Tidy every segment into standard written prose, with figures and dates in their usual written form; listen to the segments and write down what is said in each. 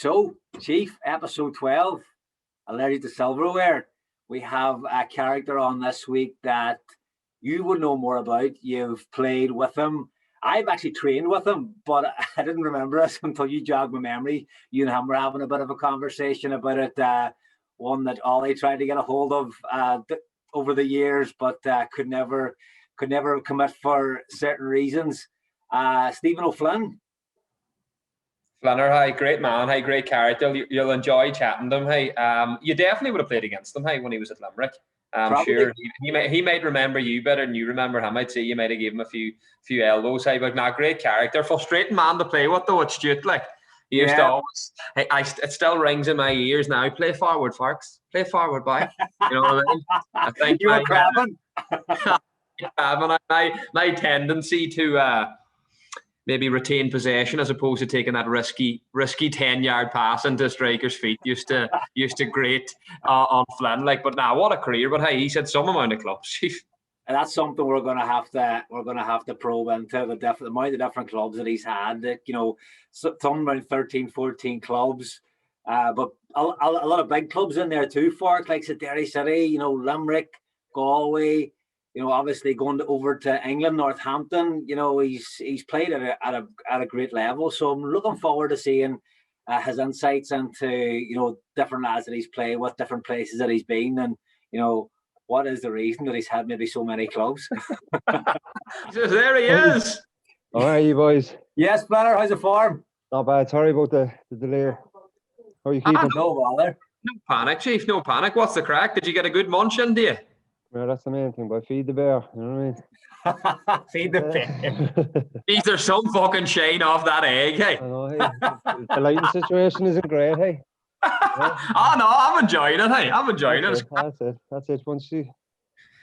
So, Chief, episode 12, Allergic to Silverware. We have a character on this week that you would know more about. You've played with him. I've actually trained with him, but I didn't remember this until you jogged my memory. You and him were having a bit of a conversation about it, one that Ollie tried to get a hold of over the years, but could never commit for certain reasons. Stephen O'Flynn. Flanner, hi, great man, hi, great character. You'll enjoy chatting to him. Hey, you definitely would have played against him. Hey, when he was at Limerick, I'm sure he might remember you better than you remember him. I'd say you might have given him a few elbows. Hey, but now great character, frustrating man to play with though. It's Stuart, like he used to always. Hey, it still rings in my ears now. Play forward, Farks. Play forward, boy. You know what I mean? I think you were crabbing. My tendency to maybe retain possession as opposed to taking that risky 10-yard pass into striker's feet used to grate on Flynn. Like, but now what a career! But hey, he's had some amount of clubs. And that's something we're gonna have to probe into the amount of different clubs that he's had. You know, some around 13, 14 clubs, but a lot of big clubs in there too. For like Derry City, you know, Limerick, Galway. You know, obviously going over to England, Northampton. You know, he's played at a great level. So I'm looking forward to seeing his insights into different lads that he's played with, different places that he's been, and what is the reason that he's had maybe so many clubs. There he is. All right, you boys. Yes, Banner, how's the form? Not bad. Sorry about the delay. How are you keeping? No bother. No panic, Chief. No panic. What's the crack? Did you get a good munch in, do you? Yeah, that's the main thing, but feed the bear, you know what I mean? Feed the bear. Is there some fucking shine off that egg, hey? I know, hey. The lighting situation isn't great, hey. Yeah. Oh no, I'm enjoying it, hey. I'm enjoying it. That's it. Once you,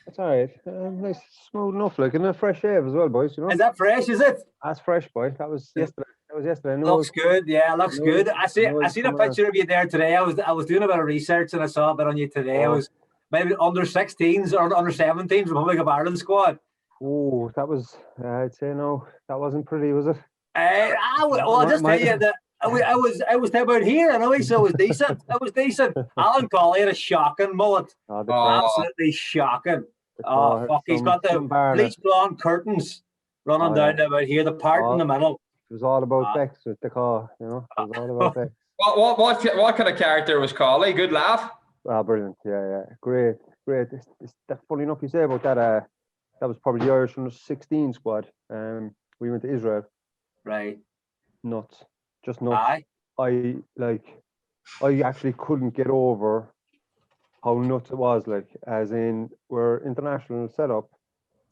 that's all right. Nice, smooth enough, like, and a fresh shave as well, boys. You know. Is that fresh? Is it? That's fresh, boy. That was yesterday. Looks good. Yeah, looks good. I seen a picture of you there today. I was doing a bit of research and I saw a bit on you today. I was maybe under 16s or under 17s Republic of Ireland squad. Oh, that was. I'd say no. That wasn't pretty, was it? I'll just tell you that. I was about here, and I so it was decent. It was decent. Alan Colley had a shocking mullet. Absolutely shocking. Fuck! He's got the bleach blonde curtains running down about here, the part in the middle. It was all about Bex with the car, you know. It was all about Bex. What kind of character was Colley? Good laugh. Brilliant. Yeah. Great. That's funny enough you say about that. That was probably the Irish under 16 squad. We went to Israel. Right. Nuts. Just nuts. I actually couldn't get over how nuts it was. Like, as in, we're international setup.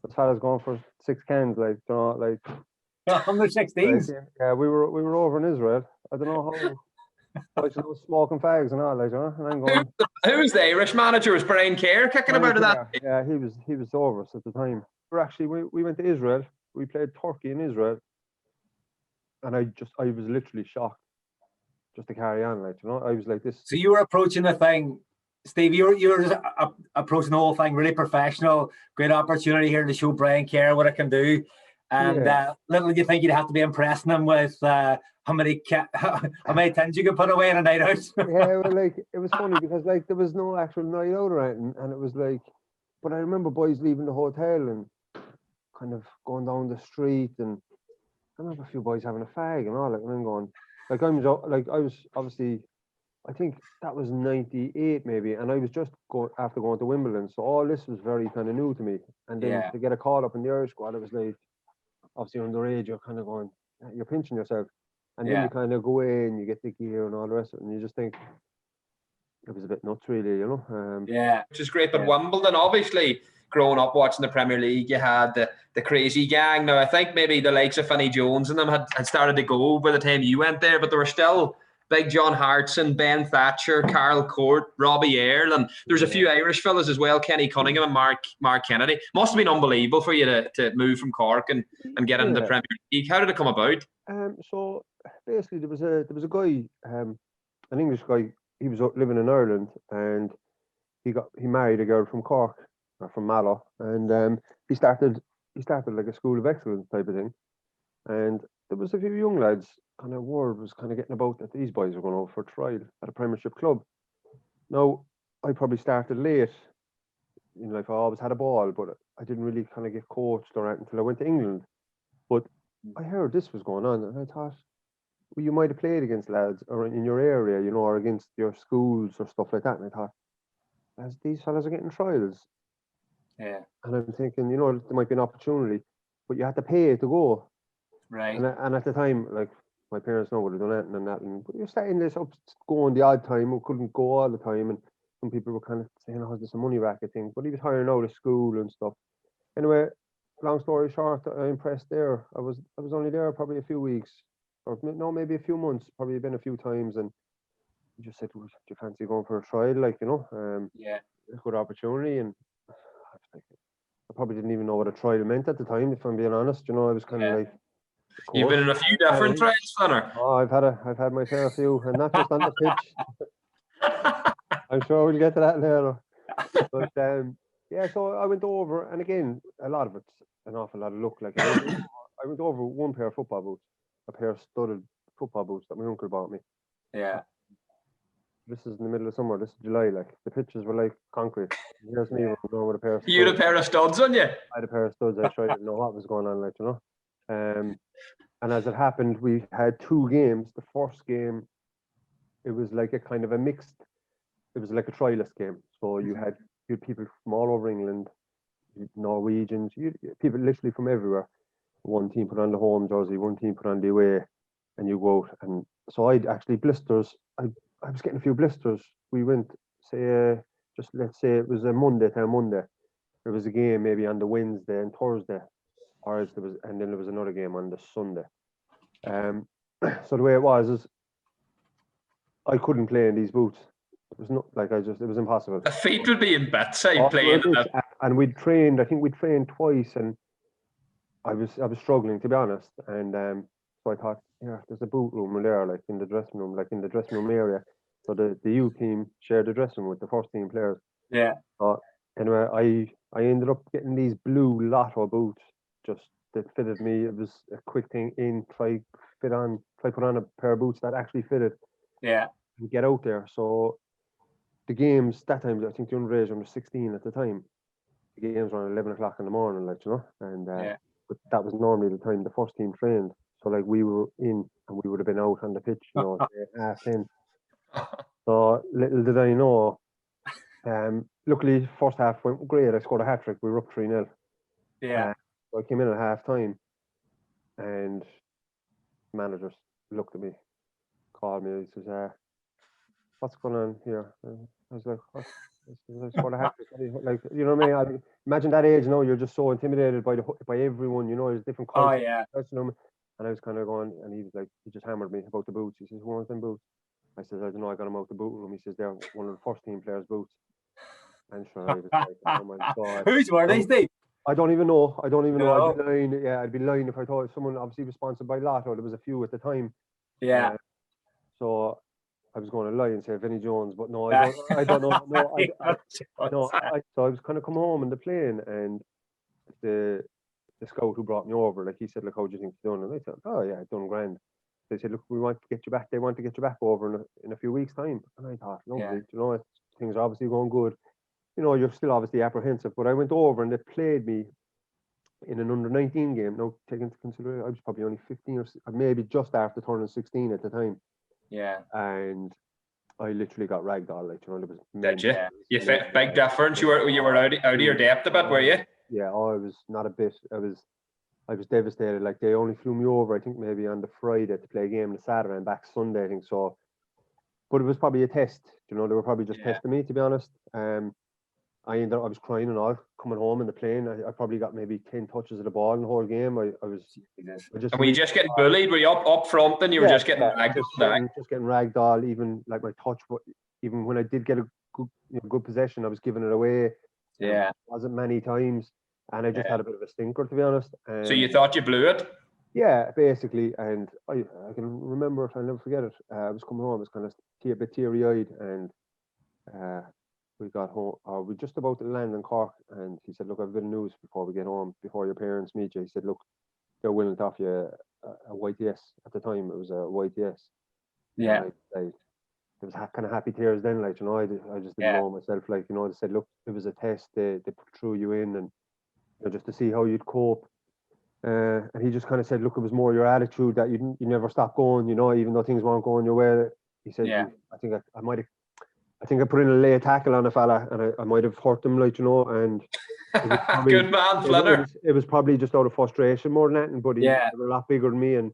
As far as going for 6 cans, like, you know, like under 16s. Like, yeah, we were over in Israel. I don't know how. Like, smoking fags and all, like, you know. And I'm going. Who's the Irish manager? Was Brian Kerr kicking about that? Yeah, he was over us at the time. We went to Israel. We played Turkey in Israel. And I was literally shocked just to carry on, like, you know. I was like this. So you were approaching the thing, Steve, you were just approaching the whole thing really professional, great opportunity here to show Brian Kerr what it can do. And little did you think you'd have to be impressing him with how many tins you could put away in a night out. Yeah, well, like, it was funny because, like, there was no actual night out or anything, and it was like, but I remember boys leaving the hotel and kind of going down the street, and I remember a few boys having a fag and all, like, and I'm going, like, I was obviously, I think that was 98 maybe, and I was just after going to Wimbledon, so all this was very kind of new to me. And then to get a call up in the Irish squad, it was like, obviously underage, you're kind of going, you're pinching yourself, and then you kind of go away and you get the gear and all the rest of it, and you just think it was a bit nuts, really, you know. Which is great, but Wimbledon, obviously, growing up watching the Premier League, you had the crazy gang. Now, I think maybe the likes of Finney Jones and them had started to go by the time you went there, but there were still Big John Hartson, Ben Thatcher, Carl Court, Robbie Earle, and there's a few Irish fellas as well, Kenny Cunningham and Mark Kennedy. Must have been unbelievable for you to move from Cork and get into the Premier League. How did it come about? So basically there was a guy, an English guy. He was living in Ireland, and he married a girl from Cork, or from Mallow, and he started like a school of excellence type of thing. And there was a few young lads, kind of word was kind of getting about that these boys were going over for trial at a Premiership club. Now, I probably started late. You know, like I always had a ball, but I didn't really kind of get coached or anything until I went to England. But I heard this was going on, and I thought, well, you might have played against lads or in your area, you know, or against your schools or stuff like that. And I thought, as these fellas are getting trials. Yeah. And I'm thinking, you know, there might be an opportunity, but you had to pay to go. Right. And at the time, like, my parents know would have done anything and that. But you're starting this up, going the odd time, we couldn't go all the time. And some people were kind of saying, oh, is this a money racket thing? But he was hiring out of school and stuff. Anyway, long story short, I impressed there. I was only there probably a few weeks, or no, maybe a few months, probably been a few times. And he just said, well, do you fancy going for a trial? Like, you know, Yeah. a good opportunity. And I probably didn't even know what a trial meant at the time, if I'm being honest. You know, I was kind of like, You've been in a few different trials, Flanner. Oh, I've had my fair few, and not just on the pitch. I'm sure we'll get to that later. But yeah, so I went over, and again, a lot of it's an awful lot of luck. Like I went over with one pair of football boots, a pair of studded football boots that my uncle bought me. Yeah. This is in the middle of summer. This is July. Like the pitches were like concrete. Here's me going with a pair of. You had a pair of studs on you. I had a pair of studs. I didn't know what was going on, like, you know. And as it happened, we had two games. The first game, it was like a kind of a mixed. It was like a trialist game. So you had people from all over England, Norwegians, people literally from everywhere. One team put on the home jersey, one team put on the away, and you go out. And so I'd actually blisters. I was getting a few blisters. We went, say, just let's say it was a Monday to a Monday. There was a game maybe on the Wednesday and Thursday, or else there was, and then there was another game on the Sunday. So the way it was is, I couldn't play in these boots. It was not like it was impossible. The feet would be in bits, playing in that. And we'd trained. I think we'd trained twice, and I was struggling, to be honest. And so I thought, yeah, there's a boot room there, like in the dressing room area. So the U team shared the dressing room with the first team players. Yeah. Anyway, I ended up getting these blue Lotto boots, just that fitted me. It was a quick thing in, try put on a pair of boots that actually fitted. Yeah. And get out there. So the games that time, I think the underage under 16 at the time, the games were around 11 o'clock in the morning, like, you know, and but that was normally the time the first team trained. So like we were in and we would have been out on the pitch, you know, at 10. So little did I know. Luckily, first half went great. I scored a hat trick. We were up 3-0. Yeah. So I came in at half time, and the manager looked at me, called me. He says, "What's going on here?" I was like, "What?" I scored a hat trick. Like, you know what I mean? Imagine that age. You're just so intimidated by everyone. You know, there's different cultures. Oh yeah. And I was kind of going, and he was like, he just hammered me about the boots. He says, "Who wants them boots?" I said, "I don't know. I got them out the boot room." He says, "They're one of the first team players' boots." And sure, I was like, "Oh my God." Whose were these, Steve? I don't even know. I'd be No. lying. Yeah, I'd be lying if I thought someone obviously was sponsored by Lotto. There was a few at the time. Yeah. So I was going to lie and say Vinnie Jones, but no, I don't know. So I was kind of come home in the plane, and the scout who brought me over, like, he said, "Look, how do you think you're doing?" And I said, "Oh yeah, done grand." They said, "Look, we want to get you back. They want to get you back over in a few weeks' time." And I thought, lovely, you know, things are obviously going good. You know, you're still obviously apprehensive, but I went over and they played me in an under-19 game. Now, taking into consideration, I was probably only 15 or maybe just after turning 16 at the time. Yeah. And I literally got ragdoll, like, you know, there was. Did you? You felt big difference. You were out of your depth a bit, were you? Yeah, I was not a bit. I was devastated. Like, they only flew me over, I think, maybe on the Friday to play a game on the Saturday and back Sunday, I think. So, but it was probably a test. You know, they were probably just testing me, to be honest. I was crying and all coming home in the plane. I probably got maybe 10 touches of the ball in the whole game. I just. And were you just getting bullied? Were you up front and you were just getting ragged? Just getting ragged. Even like my touch, but even when I did get a good possession, I was giving it away. Yeah. It wasn't many times, and I just had a bit of a stinker, to be honest. So you thought you blew it? Yeah, basically. And I can remember, if I'll never forget it, I was coming home, I was kind of a bit teary-eyed, and we got home, or we just about to land in Cork, and he said, "Look, I've got news before we get home, before your parents meet you." He said, "Look, they're willing to offer you a YTS at the time. It was a YTS. Yeah. Like there was kind of happy tears then, like, you know, I just didn't know myself, like, you know, they said, look, it was a test, they threw you in, and, you know, just to see how you'd cope. And he just kind of said, look, it was more your attitude that you never stopped going, you know, even though things weren't going your way. He said, I think I put in a late tackle on a fella, and I might have hurt him, like, you know, and it was probably, good man, Flanner. It was probably just out of frustration more than anything, but they were a lot bigger than me, and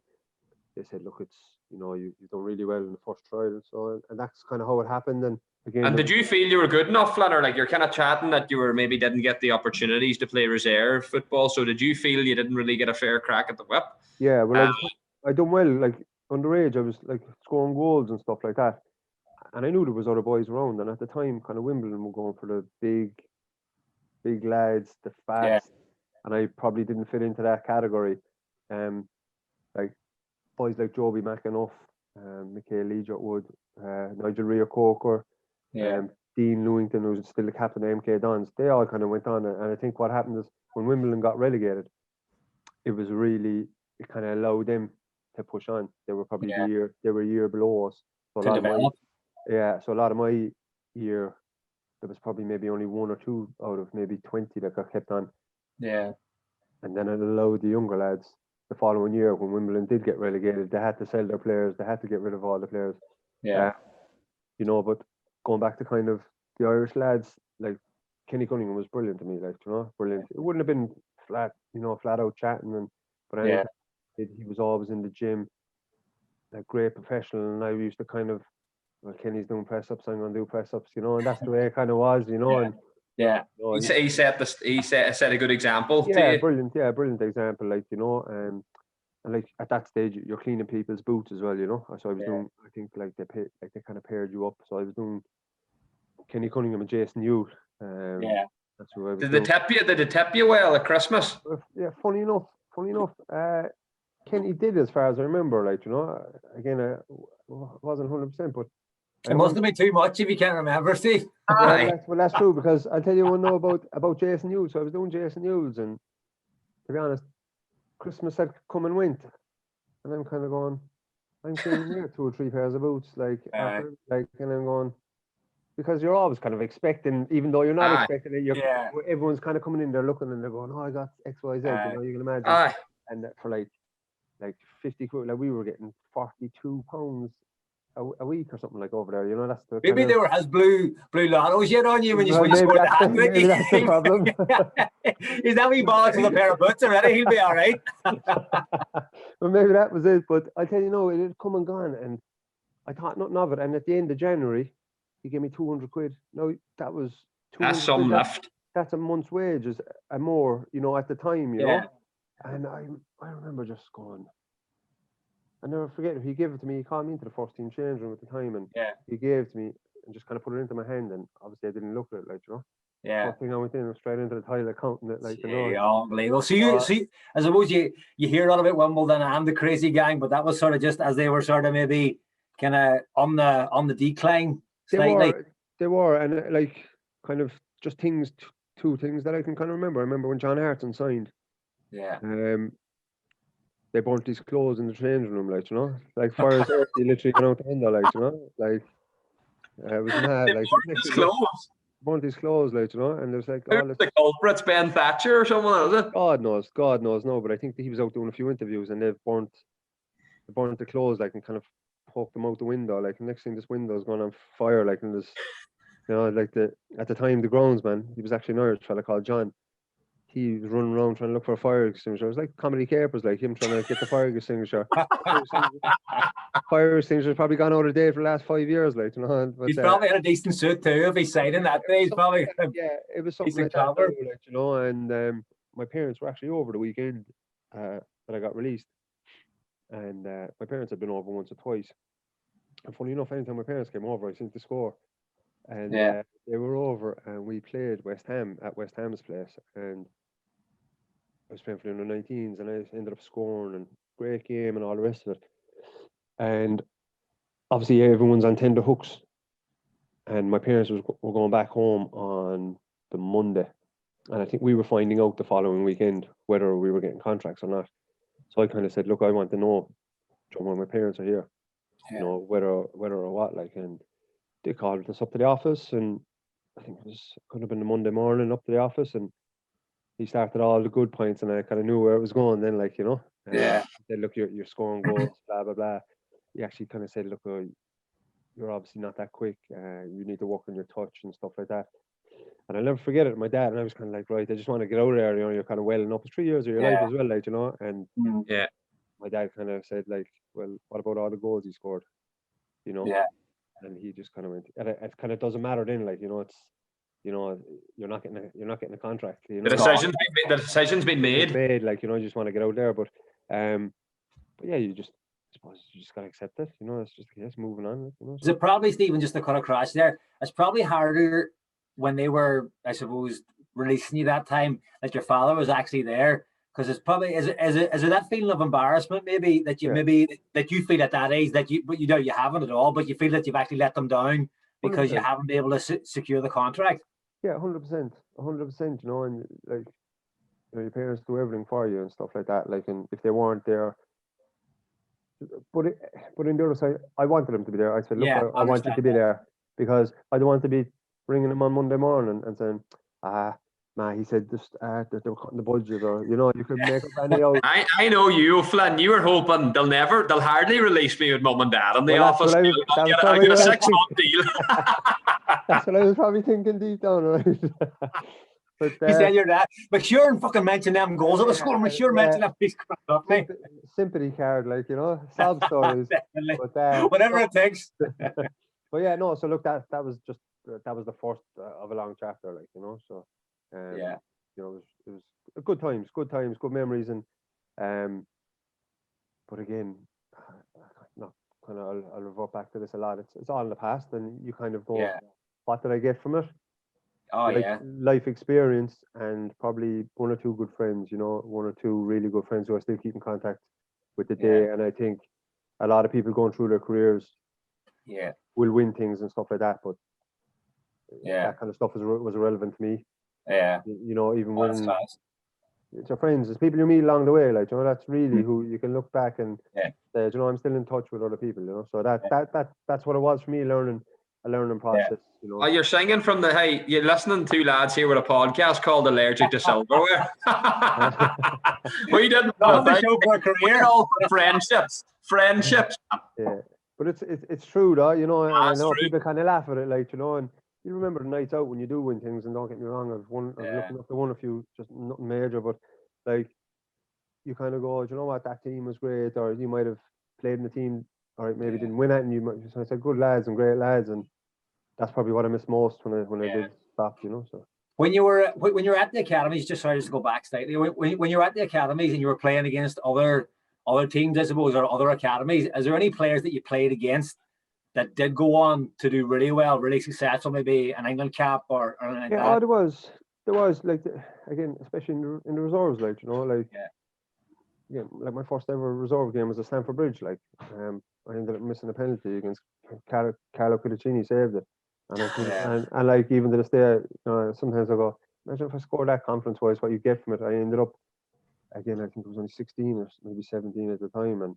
they said, look, it's, you know, you've done really well in the first trial, so, and that's kind of how it happened. And again, and did you feel you were good enough, Flanner? Like, you're kind of chatting that you were maybe didn't get the opportunities to play reserve football, so did you feel you didn't really get a fair crack at the whip? Yeah, well, I done well, like, underage, I was, like, scoring goals and stuff like that, and I knew there was other boys around, and at the time, kind of Wimbledon were going for the big lads, the fats, and I probably didn't fit into that category. Like, boys like Joby McAnuff, Michael Legiotwood, Nigel Rea-Coker, Dean Lewington, who's still the captain of MK Dons, they all kind of went on. And I think what happened is when Wimbledon got relegated, it kind of allowed them to push on. They were probably a year below us. So so a lot of my year, there was probably maybe only 1 or 2 out of maybe 20 that got kept on. Yeah. And then it allowed the younger lads the following year, when Wimbledon did get relegated, they had to sell their players, they had to get rid of all the players. Yeah. You know, but going back to kind of the Irish lads, like Kenny Cunningham was brilliant to me, like, you know, brilliant. It wouldn't have been flat out chatting, but he was always in the gym, a great professional, and I used to kind of, well, Kenny's doing press ups, I'm gonna do press ups, you know, and that's the way it kind of was, you know. And he set a good example. Brilliant example, like, you know, and like at that stage you're cleaning people's boots as well, you know. So I was doing, I think, like they kind of paired you up. So I was doing Kenny Cunningham and Jason Youth. That's what I was Did doing. They tip you well at Christmas? Yeah, funny enough. Kenny did, as far as I remember, like, you know. Again, I wasn't 100%, but it must have been too much if you can't remember, Steve. Well, that's true, because I'll tell you one know about Jason Hughes. So I was doing Jason Hughes, and to be honest, Christmas had come and went, and I'm kind of going, I'm seeing here 2 or 3 pairs of boots, like, and I'm going, because you're always kind of expecting, even though you're not expecting it, everyone's kind of coming in there looking, and they're going, oh, I got X, Y, Z, you know, you can imagine. And for like 50 quid, like we were getting £42 a week or something like over there, you know. That's the maybe they were has blue Lanos yet on you when you scored the hat. Maybe that's the problem. Is that wee bollocks with a pair of boots already? He'll be all right. Well, maybe that was it, but I tell you, no, it had come and gone, and I thought nothing of it. And at the end of January, he gave me 200 quid. No, that was 200 that's some left. That's a month's wages and more, you know, at the time, you know. And I remember just going, I never forget it. He gave it to me. He called me into the first team change room at the time, and he gave it to me and just kind of put it into my hand. And obviously, I didn't look at it, like, you know. First thing I went in, straight into the toilet, counting it, like, you know. Unbelievable. So you see, I suppose you hear all about Wimbledon and the crazy gang, but that was sort of just as they were sort of maybe kind of on the decline. They were, and like kind of just two things that I can kind of remember. I remember when John Hartson signed. They burnt his clothes in the changing room, like, you know, like fire safety literally went out the window, like, you know, like it was mad. Like, burnt his clothes, like, you know, and there's like all the culprits, Ben Thatcher or someone, was it? God knows, no, but I think that he was out doing a few interviews, and they've burnt the clothes, like, and kind of poked them out the window, like, and next thing this window's gone on fire, like, and there's, you know, like at the time the groundsman, he was actually an Irish fella called John. He was running around trying to look for a fire extinguisher. It was like comedy capers, like him trying to get the fire extinguisher. Fire extinguisher's probably gone out of date for the last 5 years, like, you know. But, he's probably had a decent suit too if he's sighting that day. He's probably it was something like that, like, you know. And my parents were actually over the weekend that I got released, and my parents had been over once or twice. And funny enough, anytime my parents came over, I sent the score. And they were over, and we played West Ham at West Ham's place, and I was playing for the under-19s, and I ended up scoring, and great game and all the rest of it. And obviously everyone's on tender hooks, and my parents were going back home on the Monday, and I think we were finding out the following weekend whether we were getting contracts or not. So I kind of said, look, I want to know, when my parents are here, Yeah. you know, whether or what, like, and they called us up to the office, and I think could have been a Monday morning up to the office, and he started all the good points, and I kind of knew where it was going then, like, you know. Yeah. He said, look, you're scoring goals, blah, blah, blah. He actually kind of said, look, you're obviously not that quick. You need to work on your touch and stuff like that. And I'll never forget it. My dad and I was kind of like, right, I just want to get out of there. You know, you're kind of welling up. It's 3 years of your life as well, like, you know. And my dad kind of said, like, well, what about all the goals he scored? You know. Yeah. And he just kind of went. And it kind of doesn't matter then, like, you know. It's, you know, you're not getting a contract. You know? The decision's been made. Like, you know, you just want to get out there, but yeah, I suppose you just gotta accept it. You know, it's just moving on. You know, Is it probably, Stephen, just to cut across there? It's probably harder when they were, I suppose, releasing you that time that your father was actually there, because it's probably is it that feeling of embarrassment maybe that you that you feel at that age that you haven't at all, but you feel that you've actually let them down because 100%. You haven't been able to secure the contract. Yeah, 100%. You know, and like, you know, your parents do everything for you and stuff like that. Like, and if they weren't there, but in the other side, I wanted them to be there. I said, look, I want you to be there, because I don't want to be ringing them on Monday morning and saying, he said just they're cutting the budget, or, you know, you could make up any out. I know you, Flynn. You were hoping they'll hardly release me with mum and dad in the office. I'll get a 6-month deal. That's what I was probably thinking deep down, right? But you said your dad, but sure, and fucking mention them goals at the school. But sure, mention them piece crap up, mate. Sympathy card, like, you know, sob stories. But, whatever it takes. But yeah, no. So look, that was the first of a long chapter, like, you know. So you know, it was good times, good memories, and but again, I'll revert back to this a lot. It's all in the past, and you kind of go, what did I get from it? Life experience, and probably one or two good friends, you know, one or two really good friends who I still keep in contact with today. And I think a lot of people going through their careers will win things and stuff like that, but that kind of stuff was irrelevant to me. You know, even when it's your friends, it's people you meet along the way, like, you know, that's really who you can look back and say, you know, I'm still in touch with other people, you know. So that's what it was for me, a learning process. You know. Oh, you're singing from you're listening to lads here with a podcast called Allergic to Silverware. We didn't know the show for a career. Friendships. Yeah, but it's true though, you know, and I know people kind of laugh at it, like, you know, and you remember the nights out when you do win things, and don't get me wrong, I've looking up to one a few, just nothing major, but like, you kind of go, you know what, that team was great, or you might have played in the team, or maybe didn't win it, and you might have said good lads and great lads, and that's probably what I miss most when I did stop, you know. So when you were at the academies, just to go back slightly, when you were at the academies and you were playing against other teams, I suppose, or other academies, is there any players that you played against that did go on to do really well, really successful, maybe an England cap or anything like that? There was like, again, especially in the reserves, like, you know, like like my first ever reserve game was at Stamford Bridge, like, I ended up missing a penalty against Carlo Pedicini, saved it, and I think, and like, even to this day, sometimes I go, imagine if I scored that conference-wise, what you get from it. I ended up, again, I think it was only 16 or maybe 17 at the time, and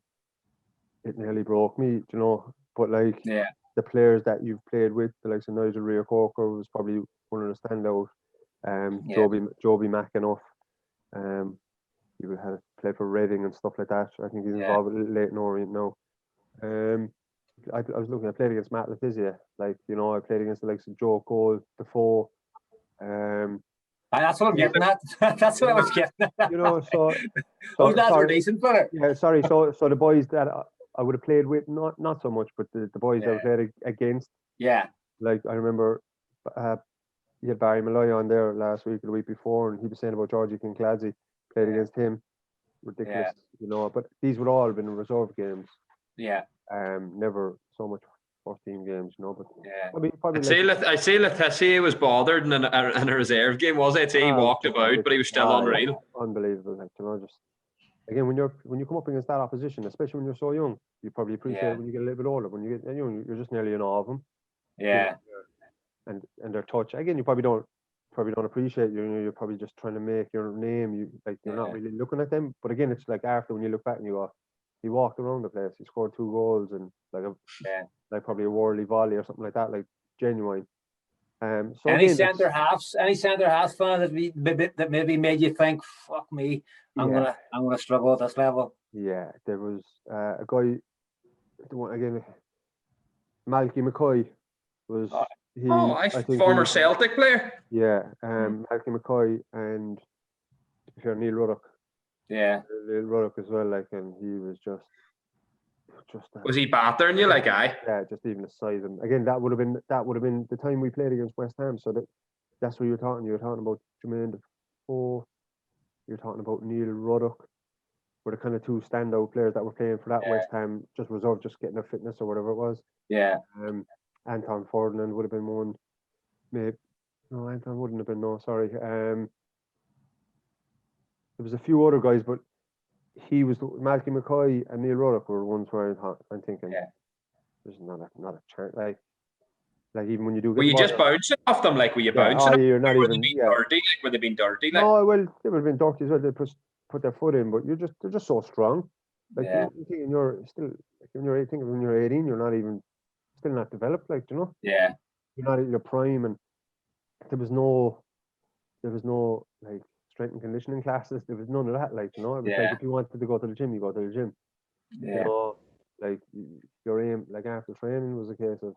it nearly broke me, you know. But like, the players that you've played with, the likes of Nigel Rio-Corker was probably one of the standout. Joby McAnuff, he had played for Reading and stuff like that. I think he's involved with Leighton Orient now. I played against Matt Letizia, like, you know, I played against the likes of Joe Cole, Defoe. That's what I'm getting at. That's what I was getting at. You know, so those lads were decent for it. Yeah, sorry. So the boys that I would have played with, not so much, but the boys that I played against. Yeah. Like, I remember you had Barry Malloy on there last week or the week before, and he was saying about Georgie Kincladze, played against him. Ridiculous, you know. But these would all have been reserve games. Yeah. Never so much first team games, you know. But probably I say Letizia was bothered in a reserve game, was it? He walked about, but he was still unreal. Unbelievable, like, you know. Just again, when you come up against that opposition, especially when you're so young, you probably appreciate it when you get a little bit older. When you get young, you're just nearly in awe of them. Yeah. And their touch, again, you probably don't probably don't appreciate you. You're probably just trying to make your name. You're not really looking at them. But again, it's like after when you look back and you go, he walked around the place. He scored 2 goals and like probably a worldly volley or something like that, like genuine. So any again, centre halves fan that maybe made you think, fuck me, I'm gonna struggle at this level. Yeah, there was a guy. Again, Malky McCoy was I think former Celtic player. Yeah, Malky McCoy and if you're Neil Ruddock. Yeah, Neil Ruddock as well. Like, and he was just. Was he battering you like I? Yeah, just even the size. And again, that would have been the time we played against West Ham. So that's what you were talking. You were talking about Jermaine Defoe. You're talking about Neil Ruddock. Were the kind of 2 standout players that were playing for that West Ham, just reserved, just getting their fitness or whatever it was. Yeah. Anton Ferdinand would have been one. Maybe no, Anton wouldn't have been. No, sorry. There was a few other guys, but he was Malky McCoy and Neil Ruddock were the ones where I'm thinking, there's not a chance. Like even when you do. Were you just bouncing off them? Like were you bouncing? You're not were even. They being dirty? Like were they being dirty? Like? No, well, they would have been dirty as well. They put their foot in, but they're just so strong. Like you're thinking you're still like when you're 18, you're not even still not developed. Like you're not at your prime, and there was no like strength and conditioning classes. There was none of that. Like it was like if you wanted to go to the gym, you go to the gym. Yeah. Like your aim, like after training, was a case of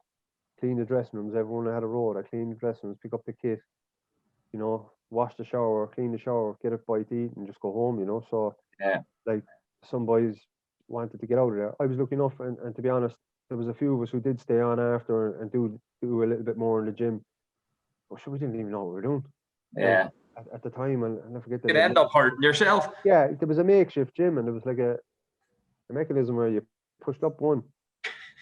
clean the dressing rooms. Everyone had a road. I clean the dressing rooms, pick up the kit. Wash the shower, clean the shower, get a bite to eat, and just go home. So like some boys wanted to get out of there. I was lucky enough, and to be honest, there was a few of us who did stay on after and do a little bit more in the gym. But sure, we didn't even know what we were doing. Yeah. At the time, and I forget that. You'd end up hurting yourself. Yeah, there was a makeshift gym, and there was like a mechanism where you pushed up one,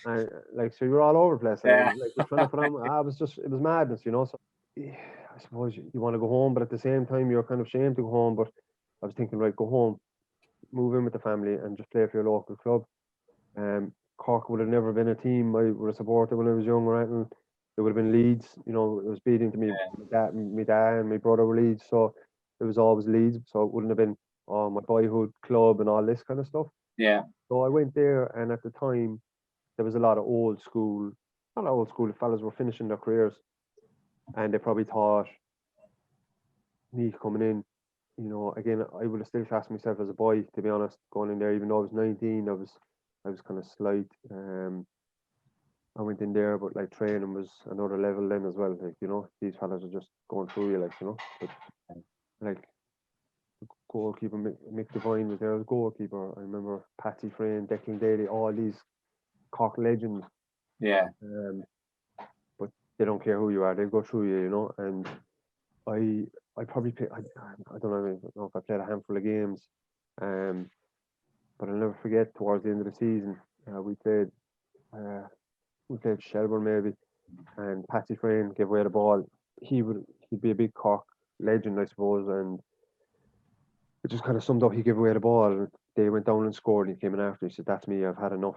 and like so you were all over the place. Yeah. Like you're trying to put on. It was madness, So I suppose you want to go home, but at the same time you're kind of ashamed to go home. But I was thinking, right, go home, move in with the family, and just play for your local club. Cork would have never been a team I would have supported when I was young, right? And it would have been Leeds. It was beating to me. My dad and my brother were Leeds, so it was always Leeds. So it wouldn't have been my boyhood club and all this kind of stuff. Yeah. So I went there, and at the time there was a lot of old school fellas were finishing their careers, and they probably thought me coming in, again, I would have still classed myself as a boy, to be honest, going in there, even though I was 19, I was kind of slight. I went in there, but like training was another level then as well. Like, these fellas are just going through you, like, but like the goalkeeper, Mick Devine was there as goalkeeper. I remember Patsy Frayne, Declan Daly, all these Cork legends. Yeah. But they don't care who you are, they'll go through you, and I probably played, I don't know if I played a handful of games, but I'll never forget towards the end of the season, we played Shelburne maybe, and Patsy Frayne gave away the ball. He'd be a big Cork legend, I suppose, and it just kind of summed up. He gave away the ball, and they went down and scored, and he came in after. He said, "That's me, I've had enough."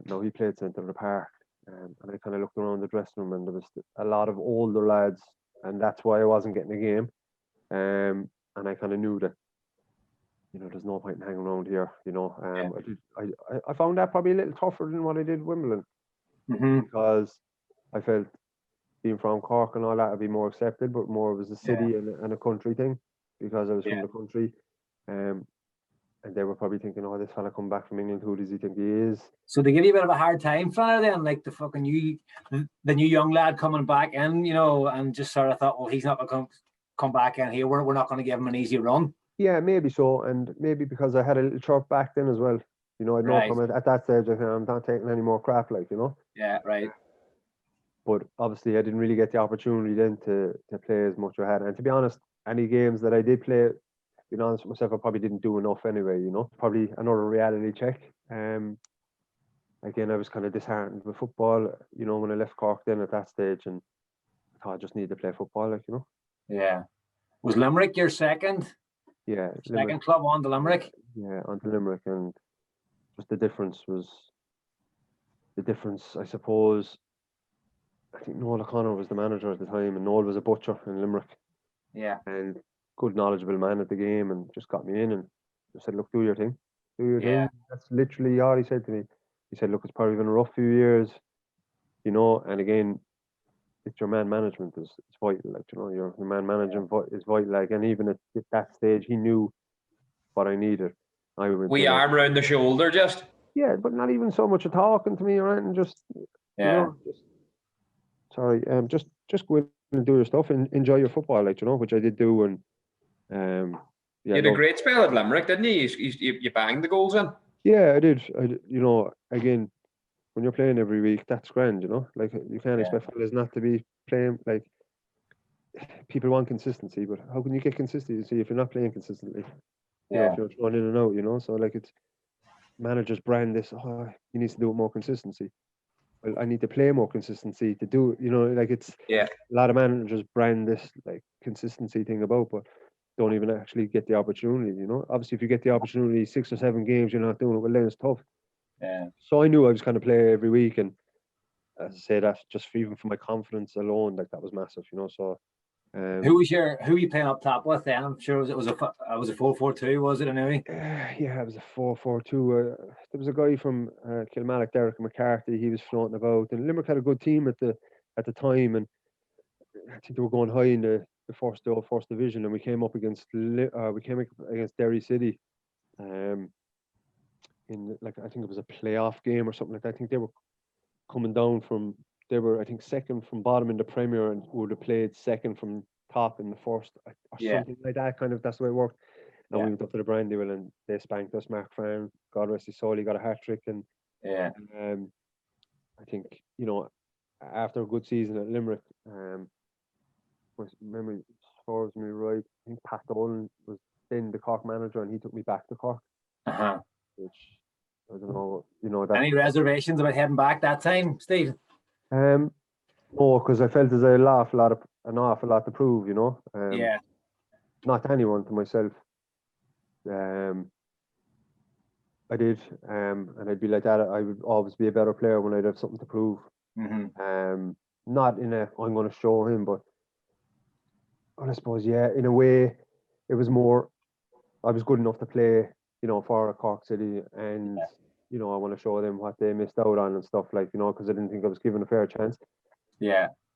No, he played centre of the park, and I kind of looked around the dressing room, and there was a lot of older lads, and that's why I wasn't getting a game. And I kind of knew that, there's no point in hanging around here. I found that probably a little tougher than what I did Wimbledon, because I felt being from Cork and all that would be more accepted, but more it was a city and a country thing, because I was from the country. And they were probably thinking, "Oh, this fella come back from England. Who does he think he is?" So they give you a bit of a hard time, Flanner, then, like the new young lad coming back in, and just sort of thought, well, he's not going to come back in here. We're not going to give him an easy run. Yeah, maybe so, and maybe because I had a little chirp back then as well. I'd know from it at that stage. I think I'm not taking any more crap, like Yeah, right. But obviously, I didn't really get the opportunity then to play as much as I had. And to be honest, any games that I did play, being honest with myself, I probably didn't do enough anyway, Probably another reality check. Again, I was kind of disheartened with football, when I left Cork then at that stage, and I thought I just needed to play football, like, Yeah. Was Limerick your second? Yeah. Second club on to Limerick? Yeah, on to Limerick, and just the difference, I suppose, I think Noel O'Connor was the manager at the time, and Noel was a butcher in Limerick. Yeah. And good, knowledgeable man at the game, and just got me in and just said, look, do your thing. Do your Yeah. thing. That's literally all he said to me. He said, look, it's probably been a rough few years, you know, and again, it's your man management is vital. Like, you know, your man management is vital. Like, and even at that stage, he knew what I needed. I went We in arm around the shoulder, just. yeah, but not even so much of talking to me or anything. Just Yeah. you know, just go in and do your stuff and enjoy your football, like, you know, which I did do. And You had a great spell at Limerick, didn't you? You banged the goals in. Yeah, I did. You know, again, when you're playing every week, that's grand, you know. Like, you can't expect fellas not to be playing. Like, people want consistency, but how can you get consistency if you're not playing consistently? You know, if you're thrown in and out, you know. So, like, it's managers brand this. Oh, he needs to do it more consistency. Well, I need to play more consistency to do it. You know, like, it's a lot of managers brand this like consistency thing about, but don't even actually get the opportunity. You know, obviously, if you get the opportunity 6 or 7 games, you're not doing it. Well, then it's tough. Yeah. So I knew I was going to play every week, and as I say, that just even for my confidence alone, like, that was massive, you know. So, who were you playing up top with then? I'm sure it was a 4-4-2, was it anyway? Yeah, it was a 4-4-2. There was a guy from Kilmallock, Derek McCarthy. He was floating about, and Limerick had a good team at the time, and I think they were going high in the first division, and we came up against Derry City, in, like, I think it was a playoff game or something like that. I think they were coming down from, I think, second from bottom in the Premier, and would have played second from top in the first, or something like that. Kind of, that's the way it worked. And we went up to the Brandywell and they spanked us. Mark Farn, God rest his soul, he got a hat trick. And I think, you know, after a good season at Limerick, my memory serves me right, I think Pat Dolan was then the Cork manager, and he took me back to Cork. Which, I don't know, you know, that. Any reservations about heading back that time, Steve? No, because I felt as I had an awful lot to prove, you know. Not to anyone, to myself. I did, and I'd be like that. I would always be a better player when I'd have something to prove. Not in a I'm going to show him, but I suppose, in a way, it was more I was good enough to play, you know, for Cork City, and you know, I want to show them what they missed out on and stuff, like, you know, because I didn't think I was given a fair chance.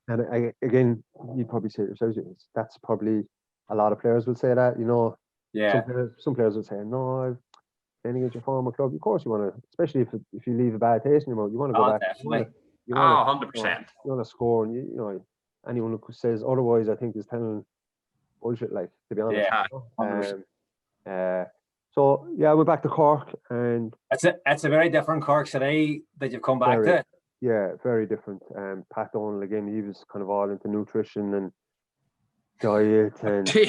And again, you'd probably say it yourself, that's probably a lot of players will say that, you know. Some players would say, no, I've playing against your former club. Of course you want to, especially if you leave a bad taste in your mouth, you want to go back. Definitely. You want 100%. You want to score, and you know, anyone who says otherwise, I think, is telling bullshit, like, to be honest. So I went back to Cork, and it's a very different Cork City that you've come back to. Yeah, very different. Pat Dolan, again, he was kind of all into nutrition and diet, and he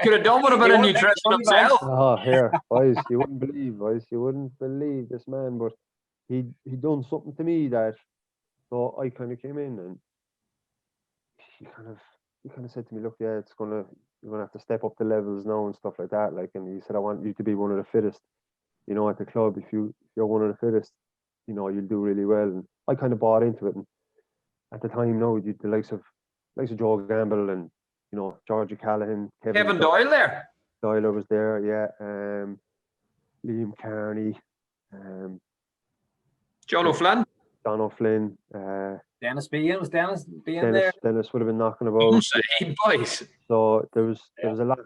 could have done with a bit of nutrition himself. Oh, here, boys, you wouldn't believe this man, but he done something to me that, so I kind of came in, and he kind of said to me, look, you're gonna have to step up the levels now and stuff like that, like, and he said, I want you to be one of the fittest, you know, at the club. If you're one of the fittest, you know, you'll do really well. And I kind of bought into it, and at the time, now, the likes of Joe Gamble, and, you know, George Callahan, Kevin Doyle there. Doyle was there, Liam Carney, John O'Flynn. Dennis being there. Dennis would have been knocking about. Insane, boys. So there was a lot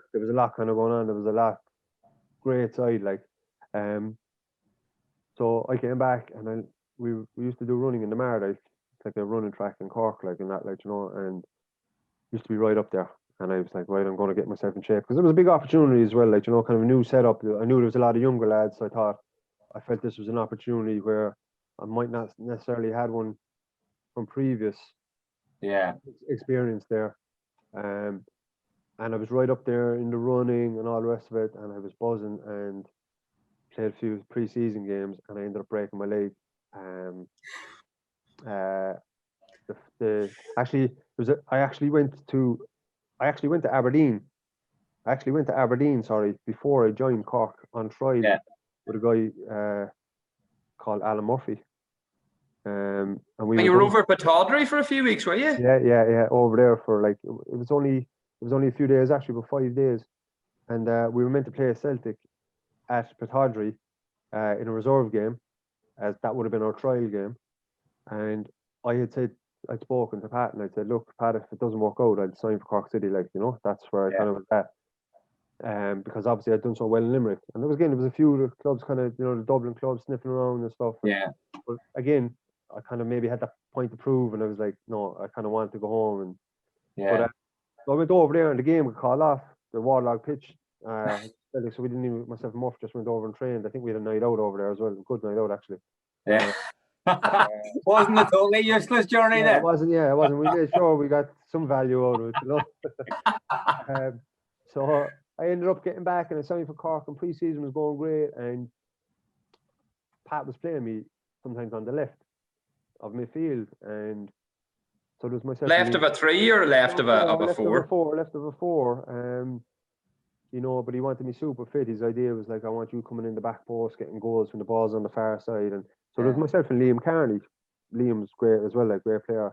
kind of going on. There was a lot great side, like. So I came back, and we used to do running in the Mare, like, it's like a running track in Cork, like, and that, like, you know, and used to be right up there. And I was like, right, I'm going to get myself in shape, because it was a big opportunity as well, like, you know, kind of a new setup. I knew there was a lot of younger lads, so I felt this was an opportunity where I might not necessarily had one from previous experience there. And I was right up there in the running and all the rest of it, and I was buzzing, and played a few pre-season games, and I ended up breaking my leg. I actually went to Aberdeen. Sorry, before I joined Cork on Friday with a guy called Alan Murphy. And And you were over at Tawdry for a few weeks, were you? Yeah. Over there for like it was only a few days actually, but 5 days, and we were meant to play Celtic at Tawdry in a reserve game, as that would have been our trial game. And I'd spoken to Pat, and I said, look, Pat, if it doesn't work out, I'd sign for Cork City. Like, you know, that's where I kind of was at. Because obviously I'd done so well in Limerick, and there was a few clubs kind of, you know, the Dublin clubs sniffing around and stuff. But again, I kind of maybe had that point to prove, and I was like, no, I kind of wanted to go home. But so I went over there, and the game got called off, the waterlogged pitch. So we didn't even, myself and Murph just went over and trained. I think we had a night out over there as well, a good night out actually. Yeah. Wasn't a totally useless journey there? It wasn't. We made sure we got some value out of it, you know. So I ended up getting back, and I signed for Cork, and pre-season was going great, and Pat was playing me sometimes on the left of midfield, and so there was myself. Left of a 3 or left of a 4? Left of a 4. You know, but he wanted me super fit. His idea was like, I want you coming in the back post, getting goals when the ball's on the far side. And so there was myself and Liam Carney. Liam's great as well, like great player.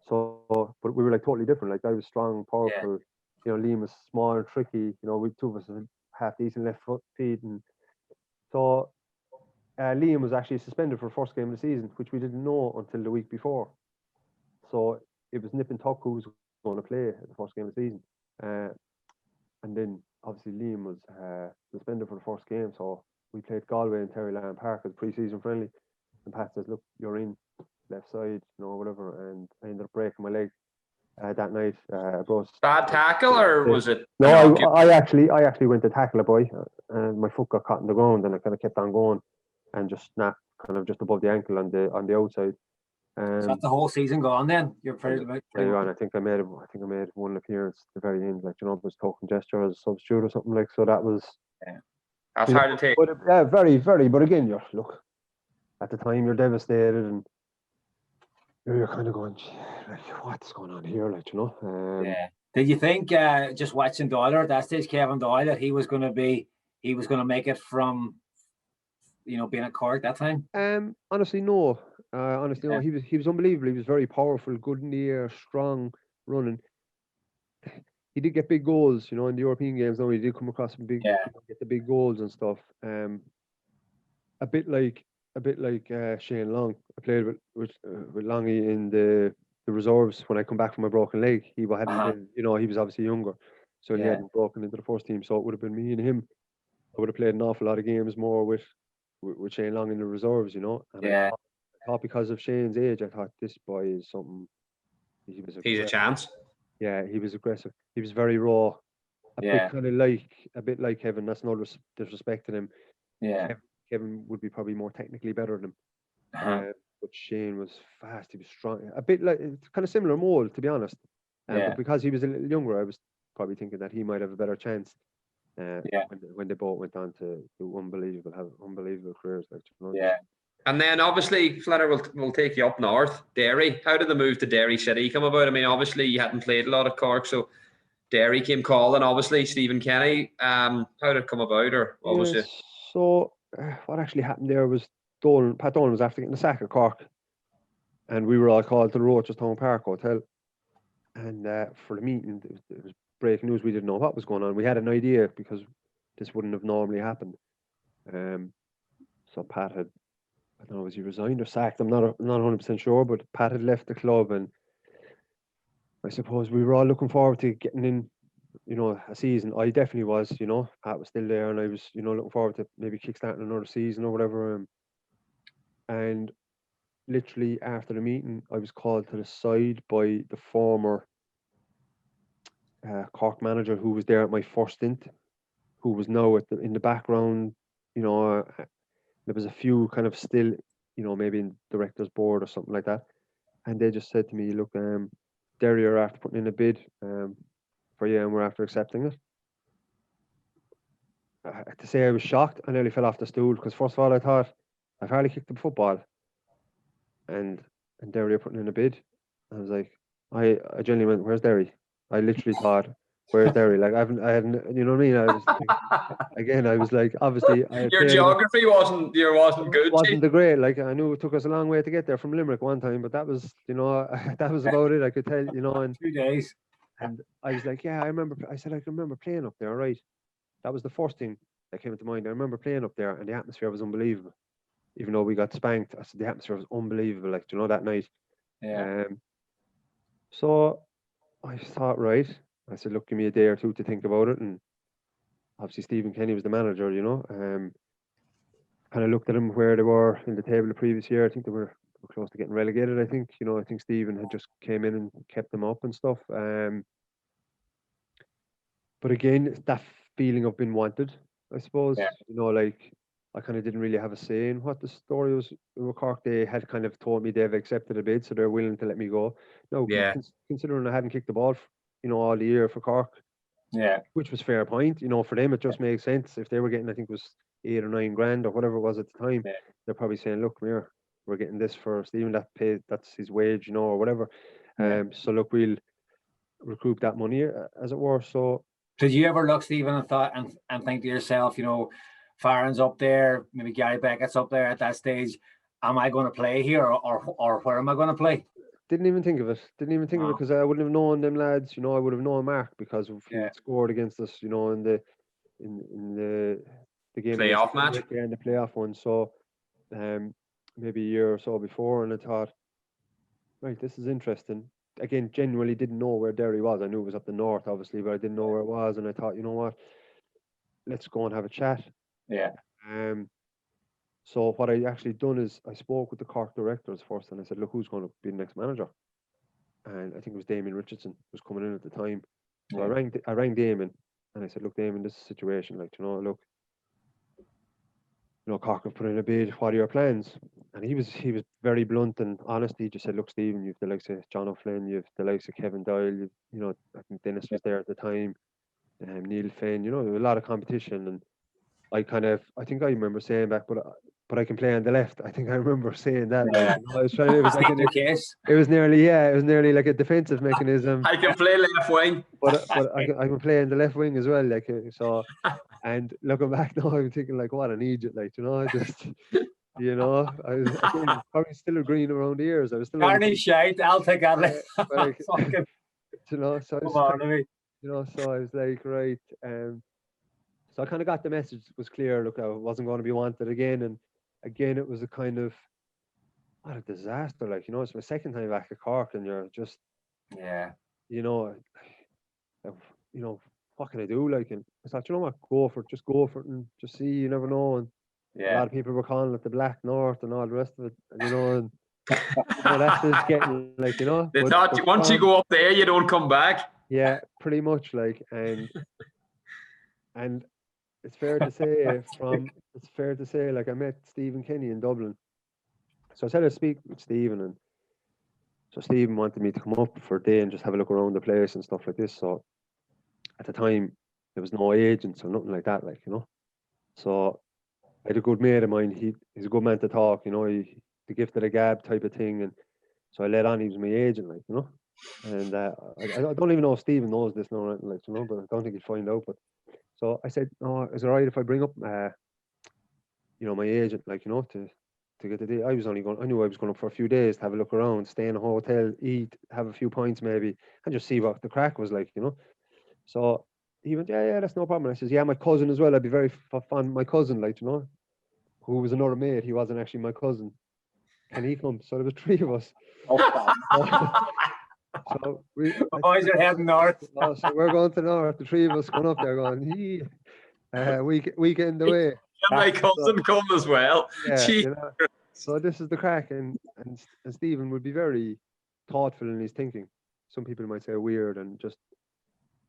So, but we were like totally different. Like I was strong, powerful. You know, Liam was small and tricky. You know, we two of us had half decent left feet. And so Liam was actually suspended for the first game of the season, which we didn't know until the week before. So it was Nip and Tuck who was going to play at the first game of the season. And then obviously Liam was suspended for the first game, so we played Galway in Terryland Park as a pre-season friendly. And Pat says, look, you're in left side, you know, whatever. And I ended up breaking my leg that night. Bad tackle, or was it? No, I actually went to tackle a boy, and my foot got caught in the ground, and I kind of kept on going, and just snapped kind of just above the ankle on the outside. So that's the whole season gone then. You're pretty much. And I think I made one appearance at the very end, like, you know, it was token gesture as a substitute or something like. So that was. Yeah. That's hard to take. But, very, very. But again, look, at the time you're devastated, and you're kind of going, like, what's going on here, like, you know? Did you think just watching Doyle at that stage, Kevin Doyle, that he was going to make it from, you know, being at Cork that time? Honestly, no. No. He was unbelievable. He was very powerful, good in the air, strong, running. He did get big goals, you know, in the European games. Now he did come across some big, get the big goals and stuff. A bit like Shane Long. I played with Longy in the reserves when I come back from my broken leg. He hadn't been, you know, he was obviously younger, so he hadn't broken into the first team. So it would have been me and him. I would have played an awful lot of games more with Shane Long in the reserves, you know. And I thought because of Shane's age, I thought this boy is something. He's a chance. Yeah, he was aggressive. He was very raw. A bit like Kevin. That's no disrespect to him. Yeah. Kevin would be probably more technically better than him. But Shane was fast. He was strong. A bit like, it's kind of similar mold, to be honest. But because he was a little younger, I was probably thinking that he might have a better chance. When they both went on to do unbelievable careers. Like, you know? Yeah. And then obviously, Flanner will take you up north, Derry. How did the move to Derry City come about? I mean, obviously you hadn't played a lot of Cork, so Derry came calling. Obviously, Stephen Kenny. How did it come about, or what was it? So what actually happened there was Pat Dolan was after getting the sack of Cork, and we were all called to the Rochestown Park Hotel. And for the meeting, it was breaking news. We didn't know what was going on. We had an idea because this wouldn't have normally happened. So Pat had, I don't know, was he resigned or sacked? I'm not 100% sure, but Pat had left the club, and I suppose we were all looking forward to getting in, you know, a season. I definitely was, you know. Pat was still there, and I was, you know, looking forward to maybe kickstarting another season or whatever. And literally after the meeting, I was called to the side by the former Cork manager who was there at my first stint, who was now in the background, you know. There was a few kind of still, you know, maybe in director's board or something like that. And they just said to me, look, Derry are after putting in a bid for you, and we're after accepting it. To say I was shocked, I nearly fell off the stool, because first of all, I thought, I've hardly kicked the football. And Derry are putting in a bid. I was like, I genuinely went, where's Derry? I literally thought, where's Derry? Like I hadn't, you know what I mean? I was again, I was like, obviously, your geography wasn't good. Wasn't the great. Like I knew it took us a long way to get there from Limerick one time, but that was, that was about it. I could tell, and 2 days. And I was like, yeah, I remember. I said I can remember playing up there. Right, that was the first thing that came into mind. I remember playing up there, and the atmosphere was unbelievable. Even though we got spanked, I said the atmosphere was unbelievable. Like, that night. Yeah. So I thought, right. I said, look, give me a day or two to think about it. And obviously, Stephen Kenny was the manager. Kind of looked at them where they were in the table the previous year. I think they were close to getting relegated. I think, I think Stephen had just came in and kept them up and stuff. But again, it's that feeling of being wanted, I suppose. Yeah. Like I kind of didn't really have a say in what the story was. With Cork, they had kind of told me they've accepted a bid, so they're willing to let me go. No, considering I hadn't kicked the ball, all the year for Cork. Yeah. Which was fair point. For them, it just makes sense. If they were getting, I think it was 8 or 9 grand or whatever it was at the time, they're probably saying, look, come here, we're getting this for Stephen, that's his wage, or whatever. So look, we'll recoup that money, as it were. So did you ever look, Stephen, and thought and think to yourself, Farron's up there, maybe Gary Beckett's up there at that stage, am I going to play here or where am I going to play? Didn't even think of it. Didn't even think of it because I wouldn't have known them lads. I would have known Mark because he scored against us. In the game playoff match and the playoff one. So maybe a year or so before, and I thought, right, this is interesting. Again, genuinely didn't know where Derry was. I knew it was up the north, obviously, but I didn't know where it was. And I thought, you know what, let's go and have a chat. Yeah. So what I actually done is I spoke with the Cork directors first, and I said, look, who's going to be the next manager? And I think it was Damien Richardson was coming in at the time. So I rang Damien, and I said, look, Damien, this is the situation. Like, look, Cork have put in a bid. What are your plans? And he was very blunt and honest. He just said, look, Stephen, you've the likes of John O'Flynn, you've the likes of Kevin Doyle, I think Dennis was there at the time, Neil Finn, there was a lot of competition. And I think I remember saying back, but I can play on the left. I think I remember saying that. Yeah. I was trying. It was like it was nearly like a defensive mechanism. I can play left wing, but I can play in the left wing as well. Like so, and looking back now, I'm thinking like, what an idiot! Like I just, I was probably still agreeing around the ears. I was still. Carney shite. I'll take that. Like, so I was like, right. So I kind of got the message was clear. Look, I wasn't going to be wanted again, and again it was a kind of what a disaster. Like it's my second time back at Cork, and you're just what can I do? Like, and I thought, what, just go for it, and just see. You never know. And a lot of people were calling it the Black North and all the rest of it, and that's just getting like They thought once you go up there, you don't come back. Yeah, pretty much like and. It's fair to say, like I met Stephen Kenny in Dublin. So I said I'd speak with Stephen, and so Stephen wanted me to come up for a day and just have a look around the place and stuff like this. So at the time there was no agents or nothing like that, So I had a good mate of mine, he's a good man to talk, the gift of the gab type of thing, and so I let on he was my agent, And I don't even know if Stephen knows this now, or anything, but I don't think he'd find out. But so I said, "Oh, is it alright if I bring up, my agent, to get the day?" I knew I was going up for a few days to have a look around, stay in a hotel, eat, have a few pints maybe, and just see what the crack was like, So he went, yeah, that's no problem. And I says, yeah, my cousin as well. I'd be very fond of my cousin, who was another mate. He wasn't actually my cousin. Can he come? So there was 3 of us. So boys are heading north. So we're going to north. The 3 of us going up there, going, weekend away. And my cousin come as well. Yeah, So this is the crack, and Stephen would be very thoughtful in his thinking. Some people might say weird, and just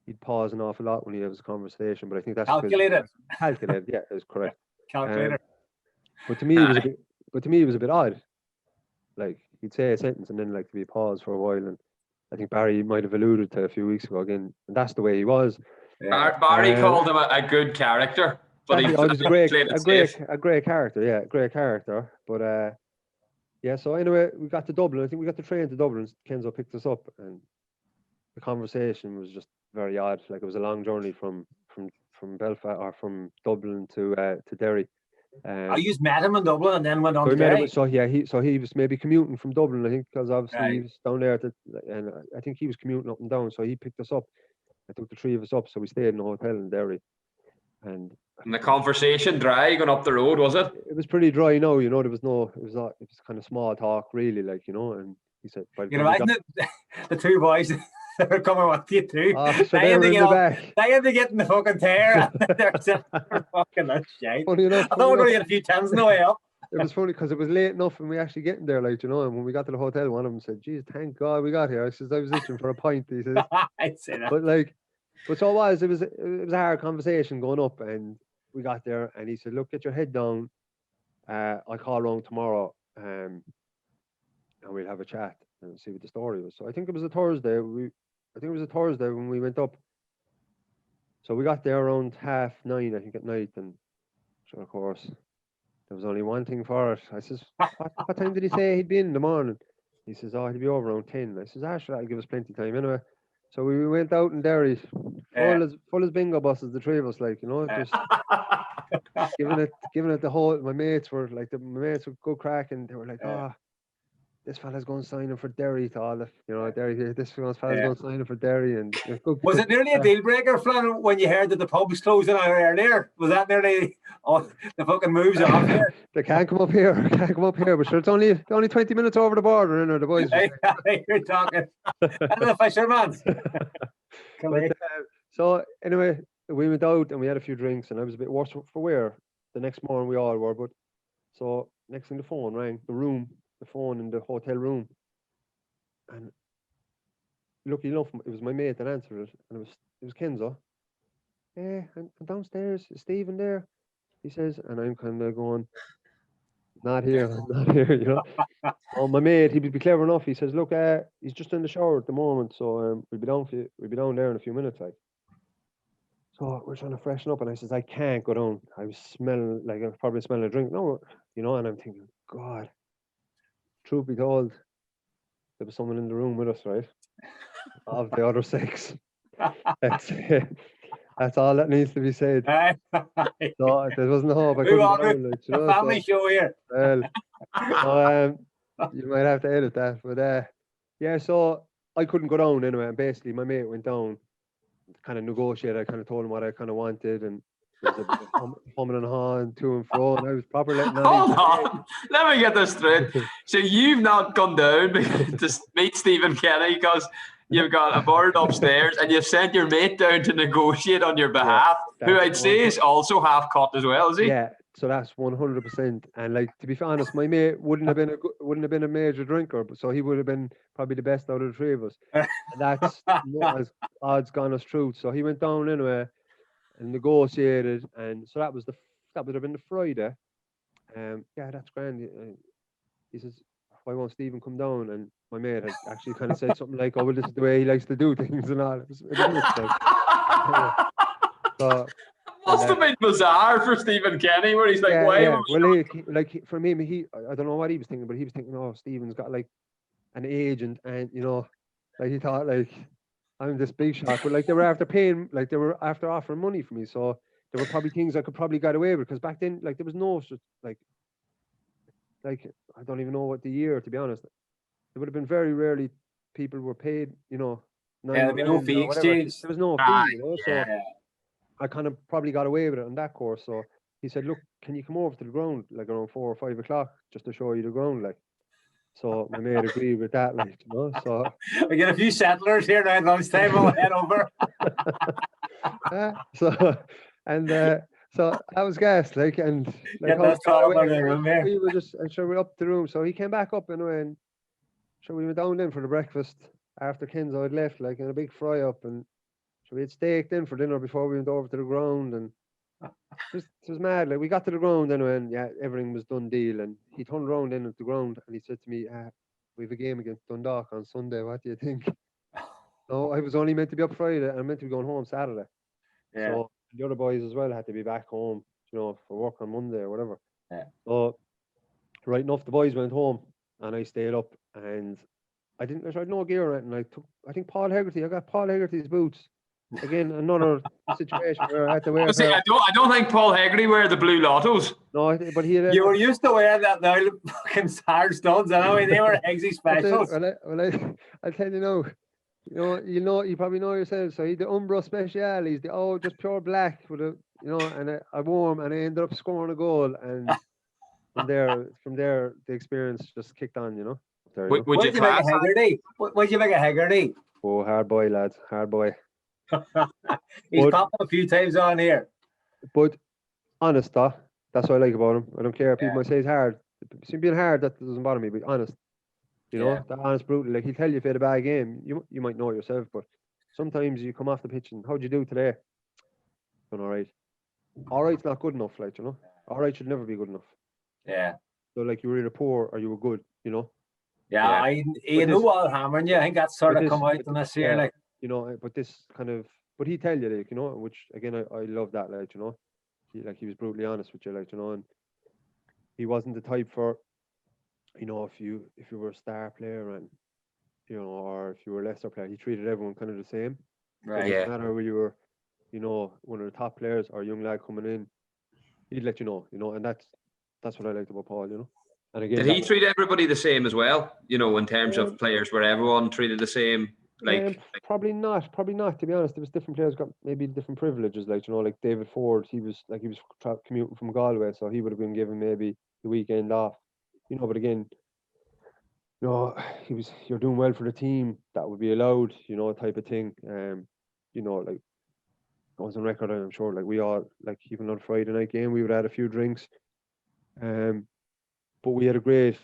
he'd pause an awful lot when he has a conversation. But I think that's calculated. Calculated, yeah, is correct. Calculated. But to me, it was a bit odd. Like he'd say a sentence and then to be paused for a while, and I think Barry might have alluded to a few weeks ago again, and that's the way he was. Yeah. Barry called him a good character, but he was a great character. Yeah, great character. But so anyway, we got to Dublin. I think we got the train to Dublin. Kenzo picked us up, and the conversation was just very odd. Like, it was a long journey from Belfast or from Dublin to Derry. You met him in Dublin and then went on So to we met Derry. him, so he was maybe commuting from Dublin, I think, because obviously Right. he was down there, and I think he was commuting up and down. So he picked us up. I took the three of us up, so we stayed in a hotel in Derry. And the conversation dry going up the road, was it? It was pretty dry, there was no, it was kind of small talk, really, like, and he said, You can imagine the two boys that were coming with you too. So they were in the back. They had to get in the fucking tear, and they're sitting there fucking that shit. Funny enough, I thought we were going to get a few tens on the way up. It was funny because it was late enough and we actually getting there, like, and when we got to the hotel, one of them said, "Geez, thank God we got here." I says, "I was itching for a pint." He says, I'd say that. But so it was a hard conversation going up, and we got there, and he said, "Look, get your head down. I'll call around tomorrow, and we'll have a chat and see what the story was." So I think it was a Thursday. When we went up. So we got there around 9:30, I think, at night, and so of course there was only one thing for it. I says, what time did he say he'd be in the morning? He says, "Oh, he'll be over around 10. I says, sure, that'll give us plenty of time anyway. So we went out in Derry, full as bingo buses, the three of us, like, just giving it the whole. My mates were good crack, and they were like, this fella's going to sign him for Derry to all the, Derry. This fella's going to sign him for Derry, and was it nearly a deal breaker, Flynn, when you heard that the pub was closing an hour earlier? Was that nearly the fucking moves off here? They can't come up here, but sure, it's only 20 minutes over the border, the boys. You're talking. That's the fisherman. So anyway, we went out and we had a few drinks, and I was a bit worse for wear. The next morning we all were, but so next thing the phone rang, the phone in the hotel room, and lucky enough it was my mate that answered it, and it was Kenzo. "Hey, I'm downstairs. Is Stephen there?" He says, and I'm kind of going, not here, Oh, my mate, he would be clever enough. He says, "Look, he's just in the shower at the moment, so we'll be down there in a few minutes, like." So we're trying to freshen up, and I says, "I can't go down. I was smelling like I was probably smelling a drink." No, and I'm thinking, God, truth be told, there was someone in the room with us, right? Of the other sex. That's all that needs to be said. So there wasn't a hope. Family show here. Well, you might have to edit that, but so I couldn't go down anyway, and basically my mate went down, kind of negotiated. I kind of told him what I kind of wanted, and there was a humming and hawing to and fro, and I was properly letting Hold on, let me get this straight. So you've not gone down to meet Stephen Kenny because you've got a bird upstairs, and you've sent your mate down to negotiate on your behalf, who I'd say is also half cut as well, is he? Yeah, so that's 100%. And like, to be honest, my mate wouldn't have been a major drinker, but so he would have been probably the best out of the three of us. And that's not as odds gone as truth. So he went down anyway and negotiated, and so that would have been the Friday. That's grand. He says, "Why won't Stephen come down?" And my mate had actually kind of said something like, "Oh, well, this is the way he likes to do things," and all. It was so, must have been bizarre for Stephen Kenny, where he's like, "Why?" Yeah. Well, for me, I don't know what he was thinking, but he was thinking, "Oh, Stephen's got like an agent," and like he thought like I'm this big shot, but like they were after offering money for me, so there were probably things I could probably get away with, because back then, like, there was no like I don't even know what the year, to be honest. There would have been very rarely people were paid, there'd be no fee exchange. There was no fee, so I kind of probably got away with it on that course. So he said, "Look, can you come over to the ground like around 4 or 5 o'clock just to show you the ground?" Like, so my mate agreed with that, like, so we get a few settlers here now at lunchtime. We'll head over. So I was gassed, like, and like, we were just, and sure, we're up the room. So he came back up anyway, and sure, we went down then for the breakfast after Kenzo had left, like, in a big fry up, and so we had steak then for dinner before we went over to the ground, and it was mad. Like, we got to the ground anyway, and everything was done deal, and he turned around in at the ground and he said to me, "We have a game against Dundalk on Sunday. What do you think?" No, I was only meant to be up Friday, and I'm meant to be going home Saturday. Yeah. So the other boys as well had to be back home, for work on Monday or whatever. Yeah. So right enough, the boys went home and I stayed up, and I had no gear on it, and I got Paul Hegarty's boots, again, another situation where I had to wear. See, I don't think Paul Hegarty wear the blue lottos. No, but he. You were used to wearing that now, fucking hard studs. I know they were Eggsy specials. I'll tell you now. You probably know yourself. So he the Umbro Special. He's the just pure black with a, and I wore him and I ended up scoring a goal. And from there, the experience just kicked on. Would you make a Hegarty? Would you make a Hegarty? Oh, hard boy, lads, hard boy. He's popped a few times on here. But honest, that's what I like about him. I don't care. People might say he's hard. Being hard, that doesn't bother me. But honest, that honest, brutal. Like, he'll tell you if you had a bad game. You might know it yourself, but sometimes you come off the pitch and how'd you do today? Done all right. All right's not good enough, like, All right should never be good enough. Yeah. So like, you were either poor or you were good. Yeah, he knew what hammering you. I think that's sort of come out in this year, like. But this kind of, but he tell you, like, which again I love that, like, he was brutally honest with you, like, and he wasn't the type for, if you were a star player and or if you were a lesser player, he treated everyone kind of the same. Right. No matter whether you were, one of the top players or a young lad coming in, he'd let you know, and that's what I liked about Paul, And again, did he treat everybody the same as well? In terms of players, were everyone treated the same? Like, probably not. To be honest, there was different players got maybe different privileges. Like, like David Ford, he was commuting from Galway, so he would have been given maybe the weekend off. But again, you're doing well for the team. That would be allowed. Type of thing. Like, I was on record, I'm sure. Like, we all, like, even on Friday night game, we would have had a few drinks. But we had a great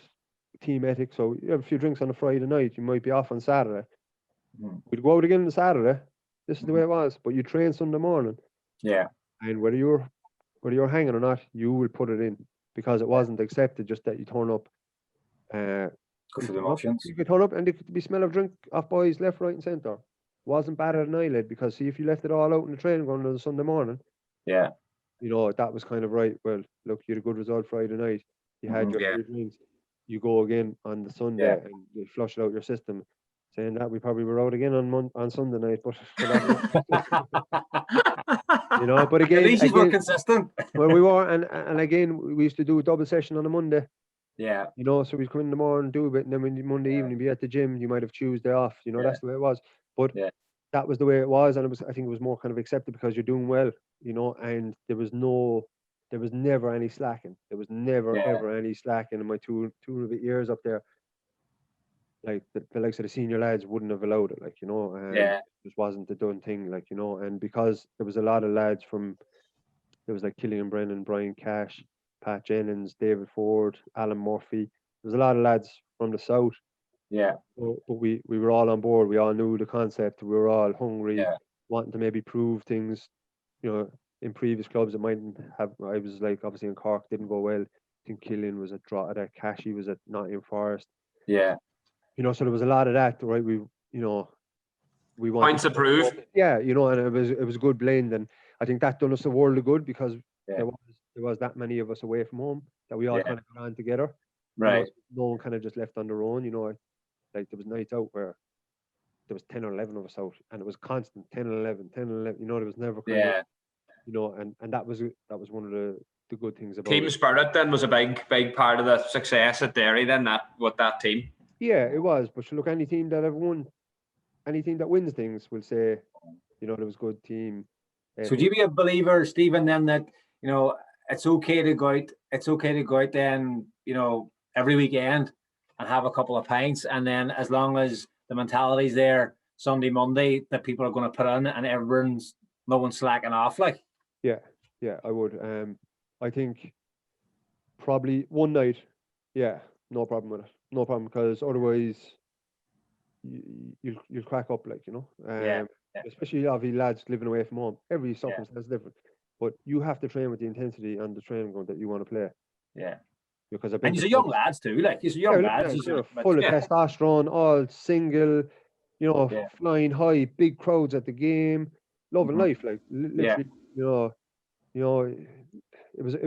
team ethic. So you have a few drinks on a Friday night. You might be off on Saturday. We'd go out again on Saturday. This is the way it was. But you train Sunday morning. Yeah. And whether you're hanging or not, you will put it in, because it wasn't accepted just that you turn up. Go for the emotions. You could turn up and there could be smell of drink off boys left, right, and centre. Wasn't bad at an eyelid, because see, if you left it all out in the train going on Sunday morning. Yeah. That was kind of right. Well, look, you had a good result Friday night. You had your few drinks. You go again on the Sunday and you flush it out your system. Saying that, we probably were out again on Sunday night, but but again, at least you were consistent. Well, we were, and again, we used to do a double session on a Monday. Yeah. So we'd come in the morning, do a bit, and then when Monday evening be at the gym, you might have Tuesday off. That's the way it was. But that was the way it was, and I think it was more kind of accepted because you're doing well, and there was never any slacking. There was never ever any slacking in my two and a bit years up there. Like the likes of the senior lads wouldn't have allowed it, like, it just wasn't the done thing, like, and because there was a lot of lads there was like Killian Brennan, Brian Cash, Pat Jennings, David Ford, Alan Murphy. There was a lot of lads from the south. Yeah. But we were all on board. We all knew the concept. We were all hungry, wanting to maybe prove things, in previous clubs it mightn't have. I was like, obviously in Cork, didn't go well. I think Killian was at Cashy was at Nottingham Forest. Yeah. So there was a lot of that, right? We wanted points to prove. Yeah, and it was a good blend, and I think that done us a world of good, because there was that many of us away from home that we all kind of got on together. Right. No one kind of just left on their own. Like there was nights out where there was 10 or 11 of us out, and it was constant 10 and 11, 10 and 11. There was never kind of, and that was one of the good things about team spirit. Then was a big part of the success at Derry. Then that team. Yeah, it was. But look, any team that wins things will say, there was a good team. So would you be a believer, Stephen, then that it's okay to go out? It's okay to go out then, every weekend and have a couple of pints, and then as long as the mentality's there Sunday, Monday, that people are going to put in, and no one's slacking off, like. Yeah, I would. I think probably one night, no problem with it. No problem, because otherwise you'll crack up, like, especially obviously lads living away from home. Every circumstance is different, but you have to train with the intensity and the training ground that you want to play. Yeah. Because and you're young lads too, like you're young lads, full of testosterone, all single, flying high, big crowds at the game, loving life, like literally, it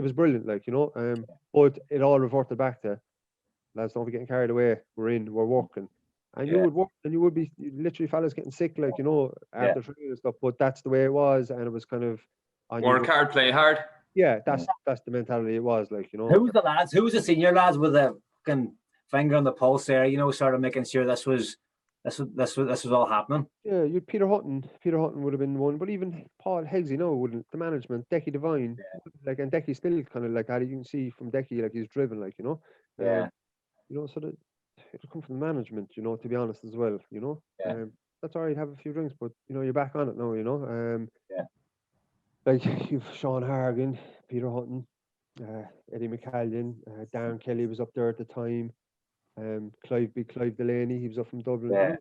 was brilliant, like, but it all reverted back to, lads, don't be getting carried away. We're working, And you would work, and you would be literally fellas getting sick, like, you know, after training and stuff. But that's the way it was, and it was kind of work hard, play hard. Yeah, that's the mentality it was, like, you know. Who was the lads? Who was the senior lads with the fucking finger on the pulse there? You know, sort of making sure this was all happening. Yeah, you Peter Hutton. Peter Hutton would have been one, but even Paul Higgs, you know, wouldn't. The management, Decky Devine, like, and Decky's still kind of like that. You can see from Decky, like, he's driven, like, you know. Yeah. You know, so that it'll come from the management, you know, to be honest as well, you know. Yeah. That's all right, have a few drinks, but you know, you're back on it now, you know. Yeah. Like, you've Sean Hargan, Peter Hutton, Eddie McCallion, Darren Kelly was up there at the time. Clive Delaney, he was up from Dublin. Yeah.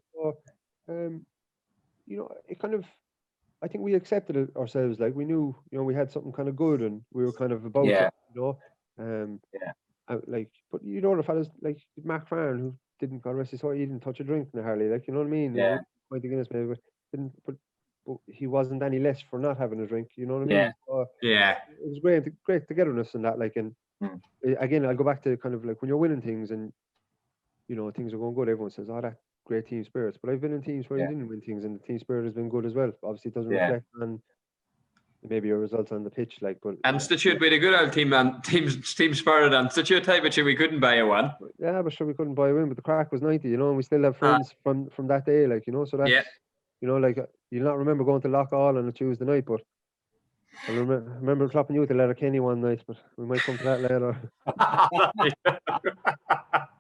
You know, it kind of, I think we accepted it ourselves. Like, we knew, you know, we had something kind of good, and we were kind of about it, you know. Like, but you know, the fellas like Mark Farron, who didn't, God rest his soul, he didn't touch a drink in the Harley, like, you know what I mean? Yeah. Point against maybe, but he wasn't any less for not having a drink, you know what I mean? Yeah. So, Yeah. it was great togetherness and that, like, and again, I'll go back to kind of like when you're winning things and, you know, things are going good, everyone says, oh, that great team spirits. But I've been in teams where you didn't win things, and the team spirit has been good as well. Obviously, it doesn't reflect on maybe your results on the pitch, like, but Institute, we had a good old team spirit Institute type, but we couldn't buy a win. Yeah, but sure, we couldn't buy a win, but the crack was 90, you know, and we still have friends from that day, like, you know, so that's, you know, like, you'll not remember going to Loch All on a Tuesday night, but I remember clapping you with the Letterkenny one night, but we might come to that later.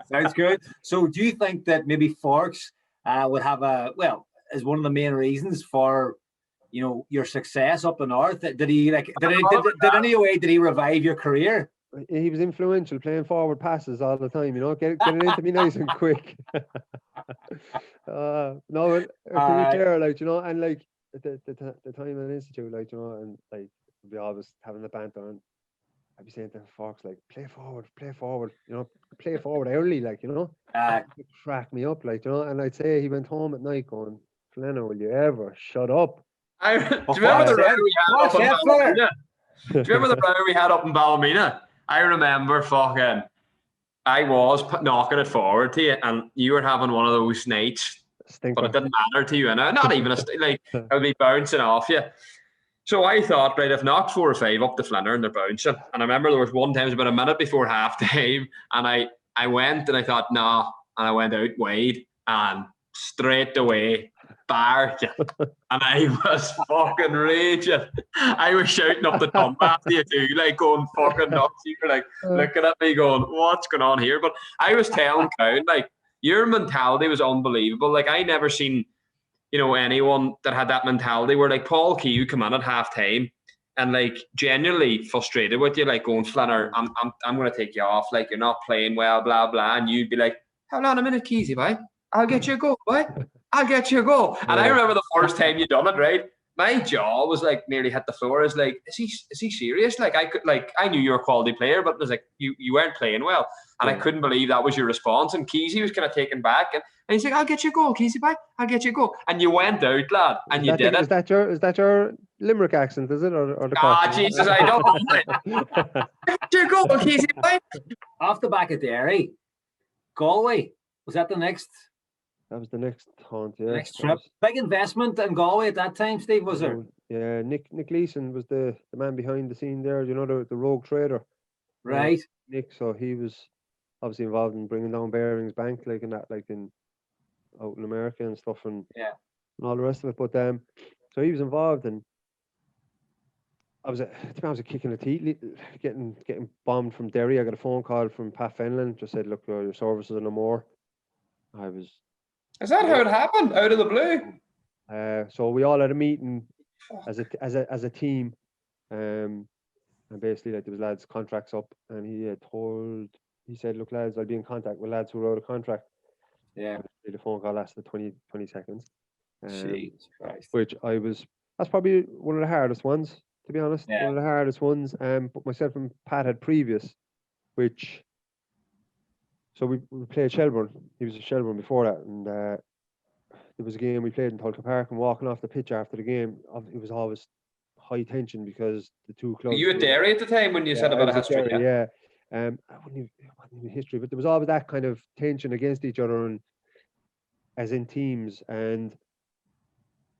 Sounds good. So do you think that maybe Forks would have is one of the main reasons for, you know, your success up in North? Did he revive your career? He was influential, playing forward passes all the time, you know, getting into me nice and quick. No, to be fair, like, you know, and like the time in Institute, like, you know, and like we'd be always having the banter, and I'd be saying to Fox, like, play forward, you know, play forward early, like, you know, crack me up, like, you know, and I'd say he went home at night going, Flanner, will you ever shut up? Do you remember the row we had up in Ballymena? Do you remember the row we had up in Ballymena? I remember fucking, I was knocking it forward to you, and you were having one of those nights, but it didn't matter to you, and not even like I would be bouncing off you. So I thought, right, if knocked 4 or 5 up the Flinner and they're bouncing, and I remember there was one time, it was about a minute before half time, and I went and I thought, nah, and I went out wide and straight away barred you, and I was fucking raging. I was shouting up the top after you too, like going fucking nuts. You were like looking at me going, what's going on here? But I was telling Cowan, like, your mentality was unbelievable. Like, I never seen, you know, anyone that had that mentality where, like, Paul Key come in at half time and, like, genuinely frustrated with you, like, going, Flanner, I'm going to take you off, like, you're not playing well, blah blah, and you'd be like, hold on a minute, Keezy, boy, I'll get you a goal, boy, I'll get you a goal. And I remember the first time you done it, right, my jaw was like nearly hit the floor. I was like, is he serious? Like, I knew you were a quality player, but it was like you weren't playing well, and I couldn't believe that was your response. And Keezy was kind of taken back, and he's like, I'll get you a goal, Keezy, boy, I'll get you a goal. And you went out, lad, and you did it. Is that your Limerick accent, is it, or the Jesus, I don't know. Get your goal, Keezy, boy. Off the back of Derry, Galway, was that the next? That was the next haunt, yeah. Next trip. Big investment in Galway at that time, Steve, was there? Yeah, Nick Leeson was the man behind the scene there, you know, the rogue trader. Right. Nick, so he was obviously involved in bringing down Bearings Bank, like, in that, like, out in America and stuff, and all the rest of it. But so he was involved, and I was kicking the teeth, getting bombed from Derry. I got a phone call from Pat Fenlon, just said, look, your services are no more. Is that how it happened? Out of the blue? So we all had a meeting as a team, and basically, like, there was lads' contracts up, and he said, look, lads, I'll be in contact with lads who wrote a contract. Yeah. The phone call lasted 20 seconds. Jesus Christ. That's probably one of the hardest ones, to be honest. Yeah. One of the hardest ones. But myself and Pat had previous, which. So we played Shelbourne. He was at Shelbourne before that, and there was a game we played in Tulka Park, and walking off the pitch after the game, it was always high tension because the two clubs. Were you at Derry at the time when you said about a history? Derry, yeah. It wasn't even history, but there was always that kind of tension against each other, and as in teams, and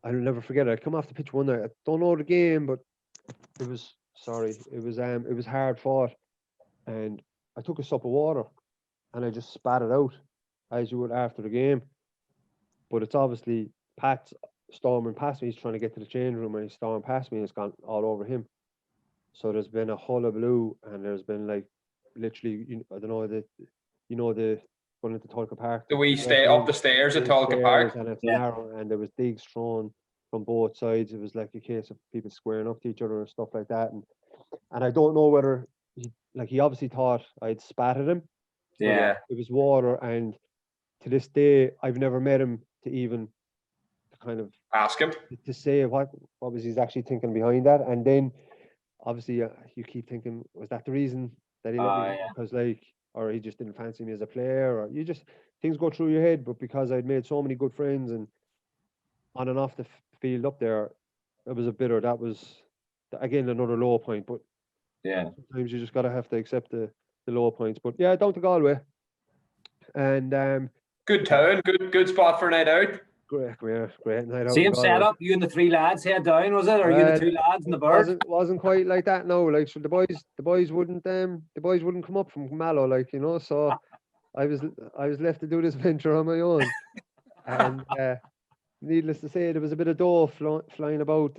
I'll never forget it. I come off the pitch one night. I don't know the game, but it was hard fought, and I took a sup of water, and I just spat it out, as you would after the game. But it's obviously Pat's storming past me. He's trying to get to the change room, and he's storming past me, and it's gone all over him. So there's been a hullabaloo, and there's been like literally, I don't know, the going into Tulka Park. Do we stay up the stairs at Tulka Park? And it's narrow, and there was digs thrown from both sides. It was like a case of people squaring up to each other and stuff like that. And I don't know whether he obviously thought I'd spat at him. Yeah. It was water, and to this day I've never met him to even kind of ask him to say what was he's actually thinking behind that. And then obviously you keep thinking, was that the reason that he let me? Because or he just didn't fancy me as a player, or things go through your head. But because I'd made so many good friends and on and off the field up there, it was a bitter. That was again another low point. But sometimes you just gotta have to accept the low points. But yeah, down to Galway, and good town, good spot for a night out. Great night out. Same setup. You and the three lads head down, was it, or you and the two lads in the bird? Wasn't quite like that. No, like so the boys wouldn't come up from Mallow, like, you know. So I was left to do this venture on my own, and needless to say, there was a bit of dough flying about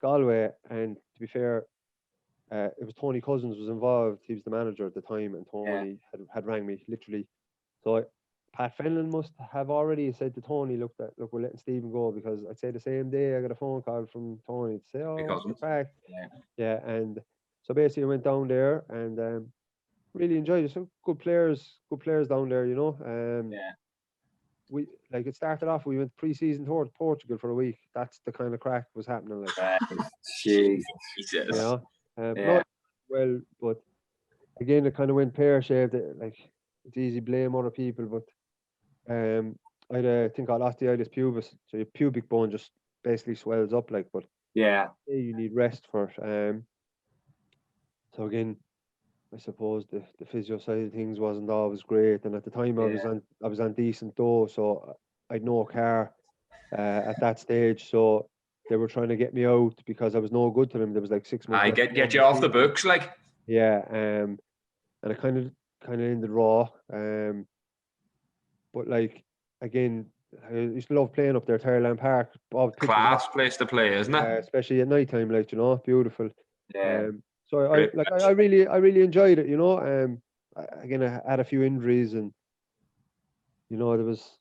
Galway, and to be fair, it was Tony Cousins was involved. He was the manager at the time, and Tony had rang me literally. So Pat Fenlon must have already said to Tony, look, we're letting Stephen go, because I'd say the same day I got a phone call from Tony to say, what's back. Yeah, and so basically I went down there and really enjoyed it. Some good players down there, you know. We it started off, we went pre-season tour to Portugal for a week. That's the kind of crack was happening. Like, Jesus. You know? Not well, but again it kind of went pear-shaped. Like, it's easy to blame other people, but I think I lost the itis pubis, so your pubic bone just basically swells up, like. But you need rest for it. So again, I suppose the physio side of things wasn't always great, and at the time I was on decent dough, so I'd no car at that stage, so they were trying to get me out because I was no good to them. There was like 6 months. I get you off the books, like. Yeah, and it kind of ended raw. But like, again, I used to love playing up there, Selhurst Park. Class place to play, isn't it? Especially at night time, like, you know, beautiful. Yeah. So I really enjoyed it, you know. Again, I had a few injuries, and you know there was,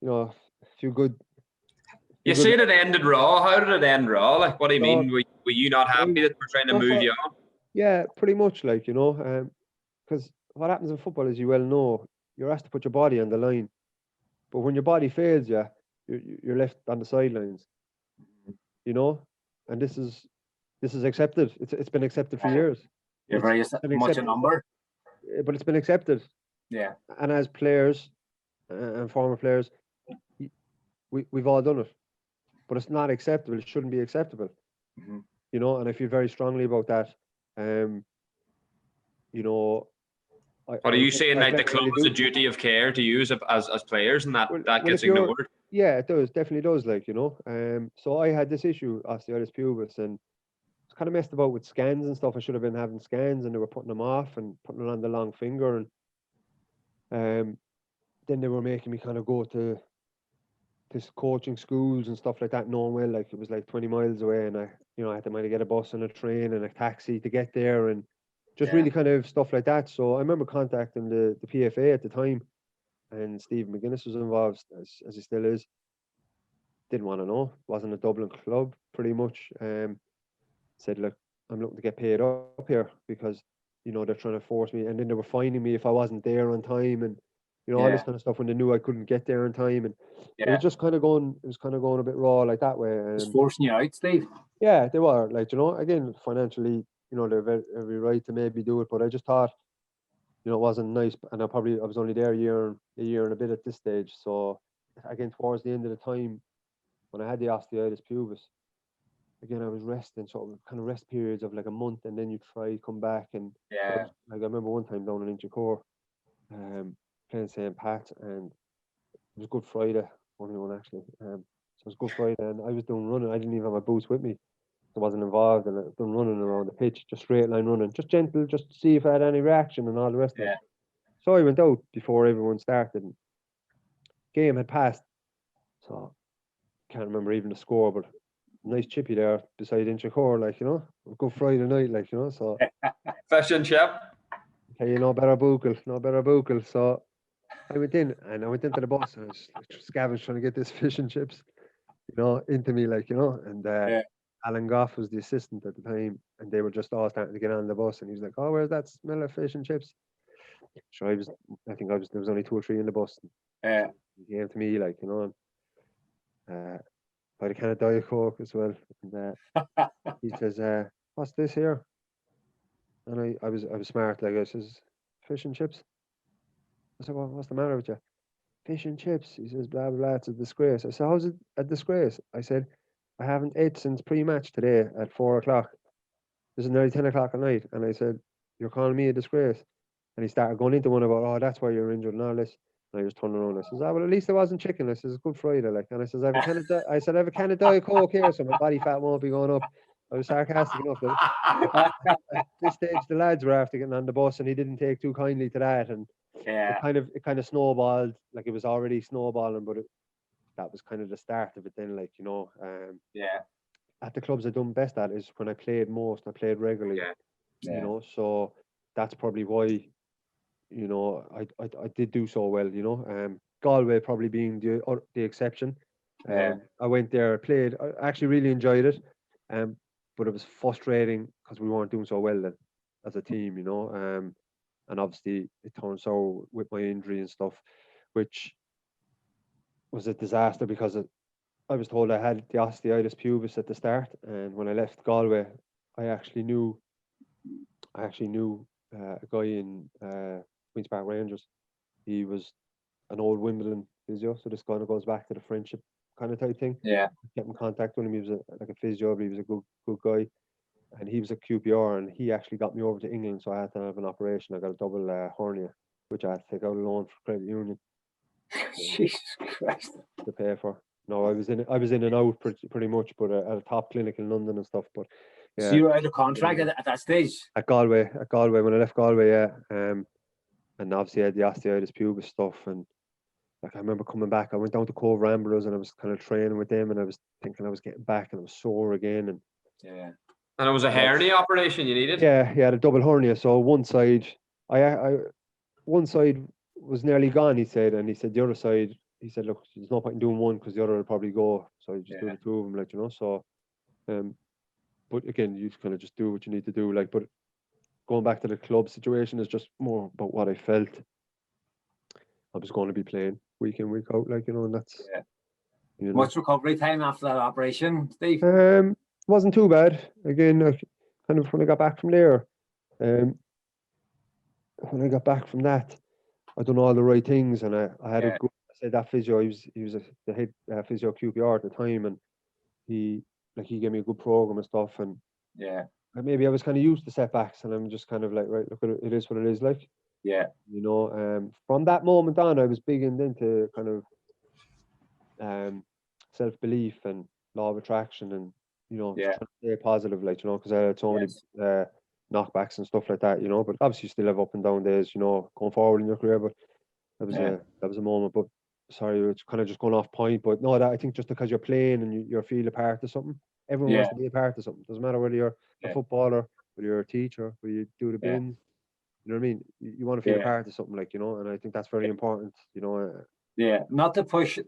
you know, a few good. You said it ended raw. How did it end raw? Like, what do you mean? Were you not happy that we're trying to move you on? Yeah, pretty much, like, you know, because what happens in football, as you well know, you're asked to put your body on the line, but when your body fails you, you're left on the sidelines, you know. And this is accepted. It's been accepted for years. You're very much a number, but it's been accepted. Yeah. And as players and former players, we've all done it, but it's not acceptable. It shouldn't be acceptable. You know, and I feel very strongly about that. You know. What are you saying? Like, the club has a duty of care to use as players, and that gets ignored? Yeah, it does. Definitely does. Like, you know. So I had this issue, osteitis pubis, and it's kind of messed about with scans and stuff. I should have been having scans, and they were putting them off and putting it on the long finger, and then they were making me kind of go to this coaching schools and stuff like that, knowing well, like, it was like 20 miles away, and I had to get a bus and a train and a taxi to get there, and just really kind of stuff like that. So I remember contacting the PFA at the time, and Stephen McGuinness was involved, as he still is. Didn't want to know. Wasn't a Dublin club, pretty much. Said, look, I'm looking to get paid up here because, you know, they're trying to force me, and then they were fining me if I wasn't there on time, and, you know, all this kind of stuff when they knew I couldn't get there on time, and it was just kind of going. It was kind of going a bit raw like that way. Just forcing you out, Steve. Yeah, they were, like, you know, again, financially, you know, they're every right to maybe do it, but I just thought, you know, it wasn't nice, and I was only there a year and a bit at this stage. So again, towards the end of the time, when I had the osteitis pubis, again, I was resting, sort of kind of rest periods of like a month, and then you try come back, and like, I remember one time down in Inchicore, playing St. Pat, and was Good Friday, only one actually. So it was Good Friday, and I was doing running. I didn't even have my boots with me. I wasn't involved in it. Done running around the pitch, just straight line running, just gentle, just to see if I had any reaction and all the rest of it. So I went out before everyone started. And game had passed, so can't remember even the score, but nice chippy there beside Inchicore, like, you know, Good Friday night, like, you know, so. Fish and chip. Okay, no better buckle. So I went in, and I went into the bus, and I was like, scavenged trying to get this fish and chips, you know, into me, like, you know, and Alan Goff was the assistant at the time, and they were just all starting to get on the bus, and he was like, "Oh, where's that smell of fish and chips?" So there was only 2 or 3 in the bus. He came to me, like, you know, and I had a can of Diet Coke as well, and he says, "What's this here?" And I was smart, like, I says, "Fish and chips." I said, "Well, what's the matter with you?" "Fish and chips." He says, "Blah, blah, blah, it's a disgrace." I said, "How's it a disgrace?" I said, "I haven't ate since pre-match today at 4 o'clock. This is nearly 10 o'clock at night." And I said, "You're calling me a disgrace?" And he started going into one about, "Oh, that's why you're injured and all this." And I just turned around. I says, "Ah, well, at least it wasn't chicken." I says, "It's Good Friday, like." And I says, I have a can of Diet Coke here, so my body fat won't be going up." I was sarcastic enough. At this stage, the lads were after getting on the bus, and he didn't take too kindly to that. And it kind of snowballed, like it was already snowballing, but that was kind of the start of it then, like, you know. At the clubs I done best at is when I played most, I played regularly, you know, so that's probably why, you know, I did do so well, you know. Galway probably being the exception. I went there, played, I actually really enjoyed it, but it was frustrating because we weren't doing so well then as a team, you know. And obviously it turned sour with my injury and stuff, which was a disaster because I was told I had the osteitis pubis at the start, and when I left Galway, I actually knew a guy in Queen's Park Rangers. He was an old Wimbledon physio, so this kind of goes back to the friendship kind of type thing. I kept in contact with him. He was like a physio, but he was a good guy, and he was a QPR, and he actually got me over to England, so I had to have an operation. I got a double hernia, which I had to take out a loan for credit union. Jesus Christ. To pay for. No, I was in and out pretty much, but at a top clinic in London and stuff. But yeah. So you were out of contract at that stage? At Galway, when I left Galway, yeah. And obviously I had the osteitis pubis stuff, and like I remember coming back, I went down to Cove Ramblers, and I was kind of training with them, and I was thinking I was getting back, and I was sore again, and And it was a hernia operation you needed? Yeah, a double hernia. So one side was nearly gone, he said, and he said the other side, he said, "Look, there's no point in doing one because the other will probably go. So you just do the 2 of them, like, you know." So, but again, you kind of just do what you need to do, like. But going back to the club situation is just more about what I felt I was going to be playing week in, week out, like, you know, and that's. You know. Much recovery time after that operation, Steve? Wasn't too bad. Again, kind of when I got back from there, when I got back from that, I done all the right things, and I had a good. I said that physio, he was the head physio QPR at the time, and he gave me a good program and stuff, and maybe I was kind of used to setbacks, and I'm just kind of like, right, look, it is what it is, like. You know, from that moment on, I was big into kind of self-belief and law of attraction, and you know, trying to stay positive, like, you know, because I had so many knockbacks and stuff like that, you know. But obviously, you still have up and down days, you know, going forward in your career. But that was a moment. But sorry, it's kind of just going off point. But no, that I think just because you're playing and you feel a part of something, everyone wants to be a part of something. Doesn't matter whether you're a footballer, whether you're a teacher, whether you do the bins. You know what I mean? You want to feel a part of something, like, you know. And I think that's very important, you know. Not to push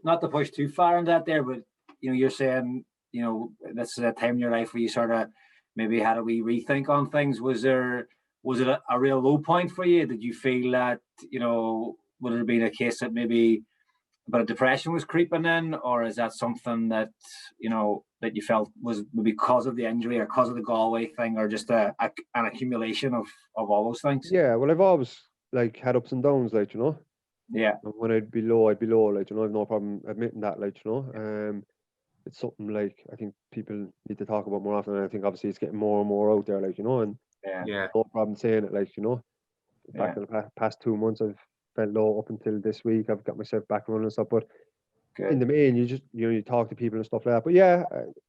too far in that there, but you know, you're saying, you know, this is a time in your life where you sort of maybe had a wee rethink on things. Was it a real low point for you? Did you feel that, you know, would it have been a case that maybe a bit of depression was creeping in, or is that something that, you know, that you felt was because of the injury or because of the Galway thing, or just an accumulation of all those things? Yeah, well, I've always like had ups and downs, like, you know. Yeah. And when I'd be low, like, you know, I've no problem admitting that, like, you know. It's something like I think people need to talk about more often, and I think obviously it's getting more and more out there, like, you know, and no problem saying it, like, you know. Back in the past 2 months, I've felt low up until this week. I've got myself back running and stuff, but in the main, you talk to people and stuff like that. But yeah,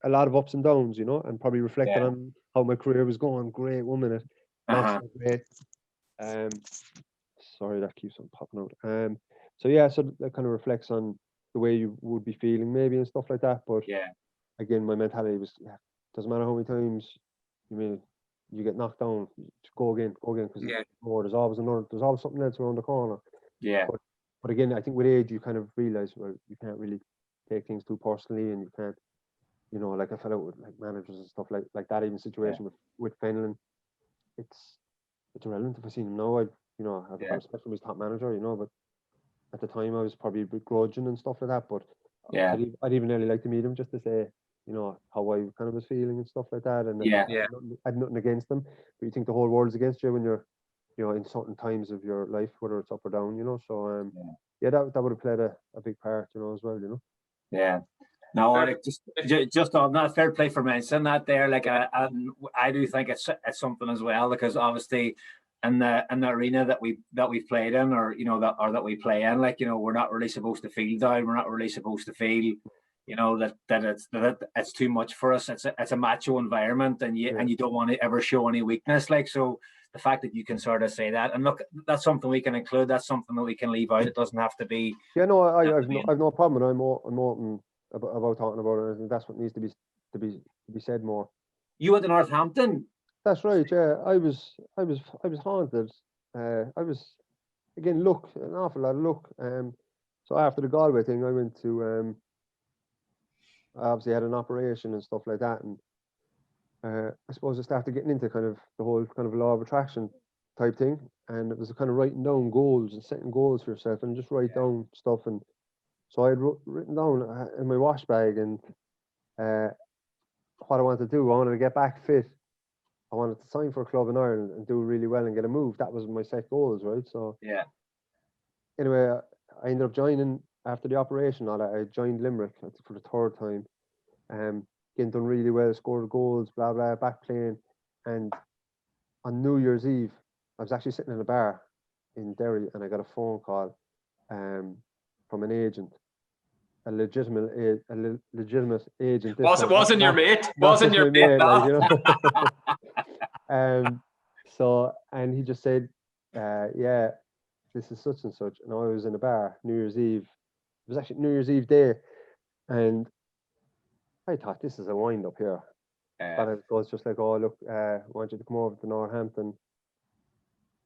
a lot of ups and downs, and probably reflecting on how my career was going. Great 1 minute, not so great. Sorry, that keeps on popping out. So that kind of reflects on the way you would be feeling maybe and stuff like that. But again, my mentality was, doesn't matter how many times you get knocked down, just go again, because there's always something else around the corner. Yeah. But again, I think with age, you kind of realize, well, you can't really take things too personally, and you can't, like I fell out with like managers and stuff like that. Even situation with Fenlon, it's irrelevant if I see him now. I've got respect for his top manager, but at the time I was probably a bit grudging and stuff like that. But I'd even nearly like to meet him just to say, how I kind of was feeling and stuff like that. And I had nothing against them, but you think the whole world's against you when you're, in certain times of your life, whether it's up or down, So that would have played a big part, as well, Yeah. No, like just on that, fair play for mentioning that there. Like, I do think it's something as well, because obviously in the arena that we've played in, or that we play in, like, we're not really supposed to feel down. We're not really supposed to feel, that it's too much for us. It's a macho environment, and you don't want to ever show any weakness. Like, so the fact that you can sort of say that, and look, that's something we can include. That's something that we can leave out. It doesn't have to be. Yeah, no, I've no problem. I'm open about talking about it. I think that's what needs to be said more. You went to Northampton. That's right. Yeah, I was haunted. I was, again, an awful lot of luck. So after the Galway thing, I went to I obviously had an operation and stuff like that, and I suppose I started getting into kind of the whole kind of law of attraction type thing, and it was kind of writing down goals and setting goals for yourself, and just write down stuff. And so I had written down in my wash bag, and what I wanted to do. I wanted to get back fit. I wanted to sign for a club in Ireland and do really well and get a move. That was my set goals, right? So anyway, I ended up joining after the operation. I joined Limerick for the 3rd time. Getting done really well, scored goals, blah blah, back playing. And on New Year's Eve, I was actually sitting in a bar in Derry, and I got a phone call from an agent, a legitimate agent. Wasn't your mate? Wasn't your mate? So, and he just said, this is such and such. And I was in a bar New Year's Eve. It was actually New Year's Eve day, and I thought, this is a wind up here. But it was just like, oh, look, I want you to come over to Northampton.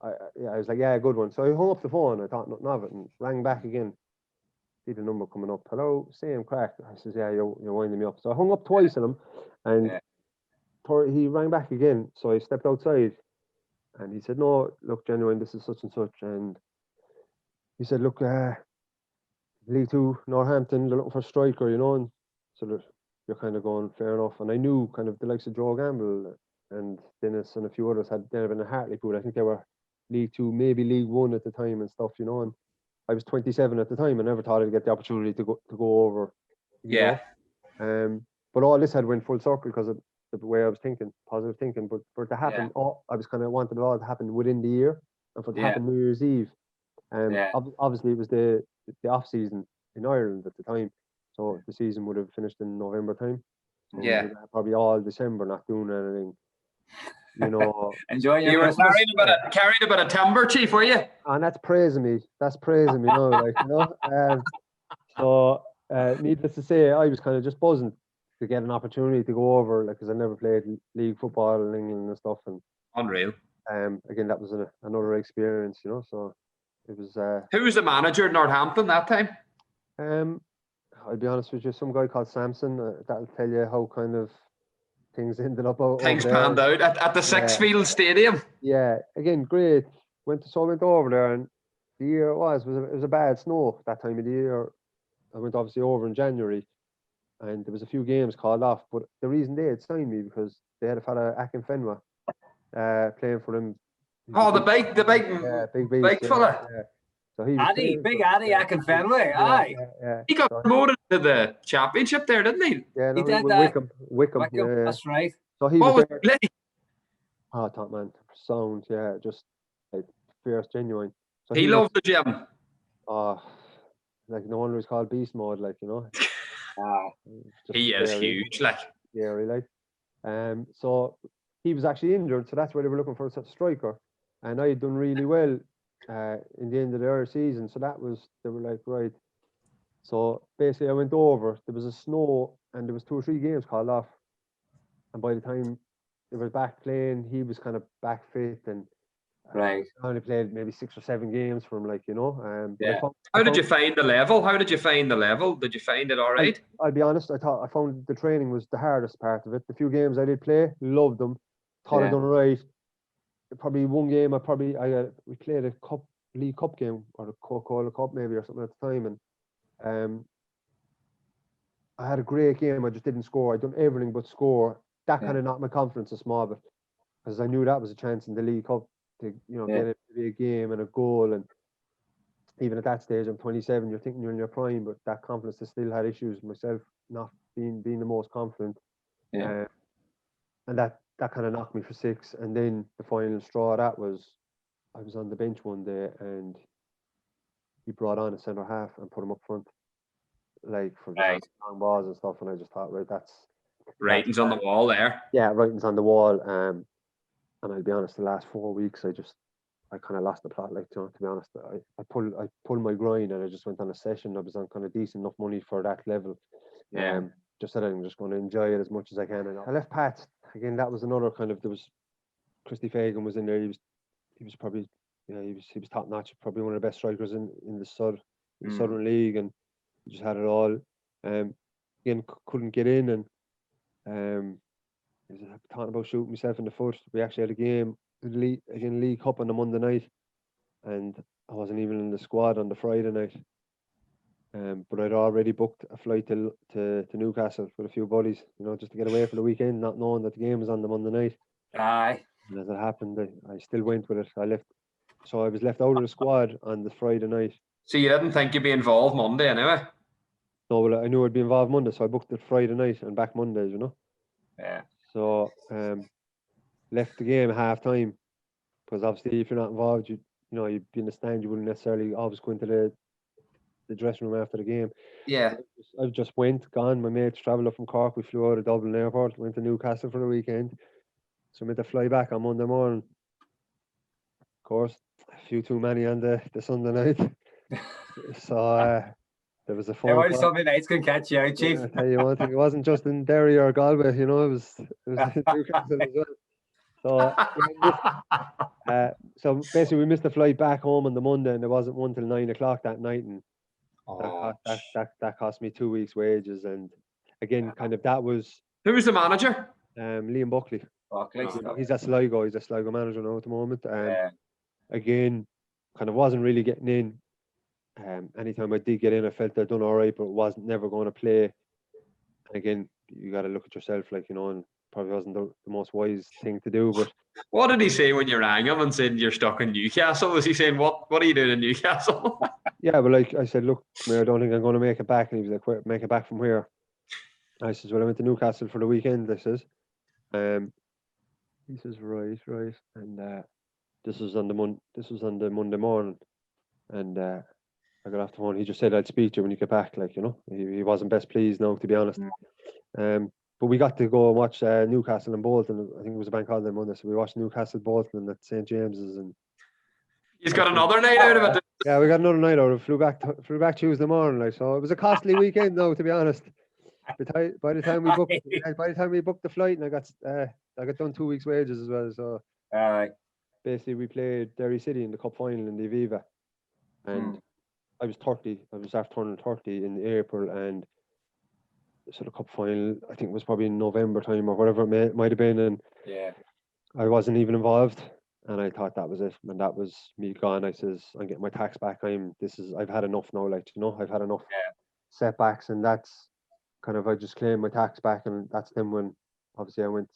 I was like, yeah, good one. So I hung up the phone. I thought nothing of it, and rang back again. See the number coming up. Hello, same crack. I says, yeah, you're winding me up. So I hung up twice on him, and he rang back again. So I stepped outside, and he said, no, look, genuine, this is such and such. And he said, look, League Two, Northampton, they're looking for a striker, and so you're kind of going, fair enough. And I knew kind of the likes of Joe Gamble and Dennis and a few others had been a Hartlepool. I think they were League Two, maybe League One at the time and stuff, and I was 27 at the time. I never thought I'd get the opportunity to go over. You know? But all this had went full circle because of the way I was thinking, positive thinking. But for it to happen, I was kind of wanted it all to happen within the year, and for it to happen New Year's Eve. Obviously, it was the off season in Ireland at the time, so the season would have finished in November time. So probably all December not doing anything. Enjoying you were carrying a bit of timber, Chief, were you? And that's praising me. So needless to say, I was kind of just buzzing to get an opportunity to go over, because I never played league football in England and stuff. And unreal. Again, that was another experience, So it was. Who was the manager at Northampton that time? I'll be honest with you, some guy called Samson. That'll tell you how kind of things ended up. Things panned out at the Sixfield Stadium. Yeah, again, great. I went over there, and the year it was a bad snow that time of the year. I went obviously over in January, and there was a few games called off. But the reason they had signed me because they had a fella Akinfenwa playing for them. Oh, the big fella. Yeah. So he Big Addy Akinfenwa. Aye. He got promoted to the championship there, didn't he? Yeah, he did that. Wickham. That's right. So he what was there. play? Oh, top man, sound, just like fierce, genuine. So he loved the gym. Oh, like no wonder he's called Beast Mode, like, you know. He is huge, like. Scary, like. So he was actually injured, so that's why they were looking for a striker. And I had done really well in the end of their season, so they were like, right. So basically I went over, there was a snow and there was 2 or 3 games called off. And by the time they were back playing, he was kind of back fit, and Right. I only played maybe 6 or 7 games for him, like, you know. Yeah. How did you find the level? Did you find it all right? I'll be honest, I found the training was the hardest part of it. The few games I did play, loved them, thought I'd done right. Probably one game we played a League Cup game, or the Coca-Cola Cup maybe, or something at the time, and I had a great game. I just didn't score. I'd done everything but score. That kind of knocked my confidence a small bit, because I knew that was a chance in the League Cup to, you know, get it to be a game and a goal. And even at that stage, I'm 27. You're thinking you're in your prime, but that confidence, I still had issues myself, not being the most confident. And that kind of knocked me for 6. And then the final straw, that was, I was on the bench one day and he brought on a centre half and put him up front, like, for the long balls and stuff. And I just thought, right, writing's on the wall there. Yeah, writing's on the wall. And I'll be honest, the last 4 weeks, I kind of lost the plot, like, you know, to be honest. I pulled my grind and I just went on a session. I was on kind of decent enough money for that level. Just said I'm just going to enjoy it as much as I can. And I left Pat. Again, that was another kind of, there was, Christy Fagan was in there. He was probably, he was top notch, probably one of the best strikers in the Southern League, and he just had it all. Again, couldn't get in, and I was talking about shooting myself in the foot. We actually had a game, League Cup on the Monday night, and I wasn't even in the squad on the Friday night. But I'd already booked a flight to Newcastle with a few buddies, you know, just to get away for the weekend, not knowing that the game was on the Monday night. Aye. And as it happened, I still went with it. So I was left out of the squad on the Friday night. So you didn't think you'd be involved Monday anyway? No, well, I knew I'd be involved Monday, so I booked it Friday night and back Monday, you know. Yeah. So left the game at half time, because obviously if you're not involved, you know, you'd be in the stand, you wouldn't necessarily always go into the dressing room after the game. Yeah. I just gone. My mates travelled up from Cork. We flew out of Dublin Airport, went to Newcastle for the weekend. So we had to fly back on Monday morning. Of course, a few too many on the Sunday night. So there was a phone call. Sunday nights can catch you out, Chief. I tell you one thing, it wasn't just in Derry or Galway, you know, it was in Newcastle as well. So basically we missed the flight back home on the Monday, and there wasn't one till 9 o'clock that night, and that cost me 2 weeks' wages. And again, kind of that was. Who was the manager? Liam Buckley. He's at Sligo. He's a Sligo manager now at the moment. Again, kind of wasn't really getting in. Anytime I did get in, I felt I'd done all right, but wasn't never going to play. Again, you got to look at yourself, like, you know, and probably wasn't the most wise thing to do. But what did he say when you rang him and said you're stuck in Newcastle? Was he saying, what are you doing in Newcastle? Yeah, but like I said, look, I don't think I'm going to make it back. And he was like, make it back from where? I says, well, I went to Newcastle for the weekend. I says, he says, right, and this was on the Monday morning, and I got off the phone. He just said I'd speak to you when you get back. Like, you know, he wasn't best pleased now, to be honest. But we got to go and watch Newcastle and Bolton. I think it was a bank holiday Monday, so we watched Newcastle Bolton at St James's, and he's got another night out of it. Yeah, we got another night out. Flew back Tuesday morning, like, so it was a costly weekend now, to be honest. By the time we booked the flight, and I got done 2 weeks' wages as well. So basically we played Derry City in the cup final in the Aviva, and I was 30. I was after turning 30 in April, and so the cup final, I think, was probably in November time or whatever it might have been, and I wasn't even involved, and I thought that was it, and that was me gone. I says, I'm getting my tax back. I've had enough now, like, you know, I've had enough setbacks, and that's kind of, I just claimed my tax back, and that's then when obviously I went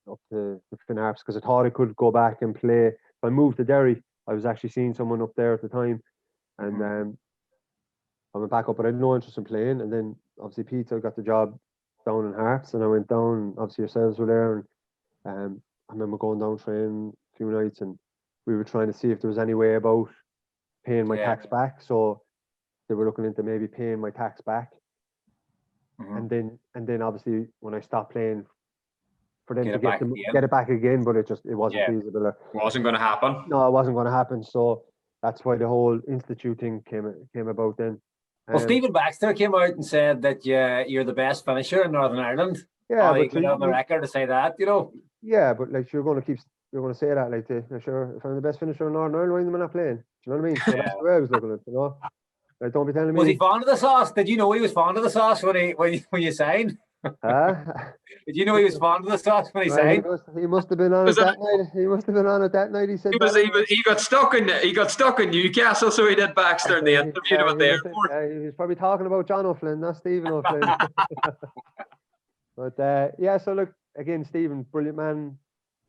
up to Finn Harps, because I thought I could go back and play. If I moved to Derry, I was actually seeing someone up there at the time, and I went back up, but I had no interest in playing. And then obviously Peter got the job down in Harps, and I went down. Obviously yourselves were there, and I remember going down training a few nights, and we were trying to see if there was any way about paying my tax back. So they were looking into maybe paying my tax back, and then obviously when I stopped playing, for them to get it back again, but it wasn't feasible. It wasn't going to happen. No, it wasn't going to happen. So that's why the whole institute thing came about then. Well, Stephen Baxter came out and said that you're the best finisher in Northern Ireland. Yeah, but you on the record to say that, you know. Yeah, but like you're going to say that, like, sure, if I'm the best finisher in Northern Ireland, why am I not playing? Do you know what I mean? So that's the way I was looking at it, you know. Like, don't be telling me. Was he fond of the sauce? Did you know he was fond of the sauce when you signed? Did you know he was fond of the sauce when he signed? He must have been on it that night. He must have been on it that night. He said he got stuck in Newcastle, so he did Baxter and they interviewed him at the airport. He was probably talking about John O'Flynn, not Stephen O'Flynn. But yeah, so look, again, Stephen, brilliant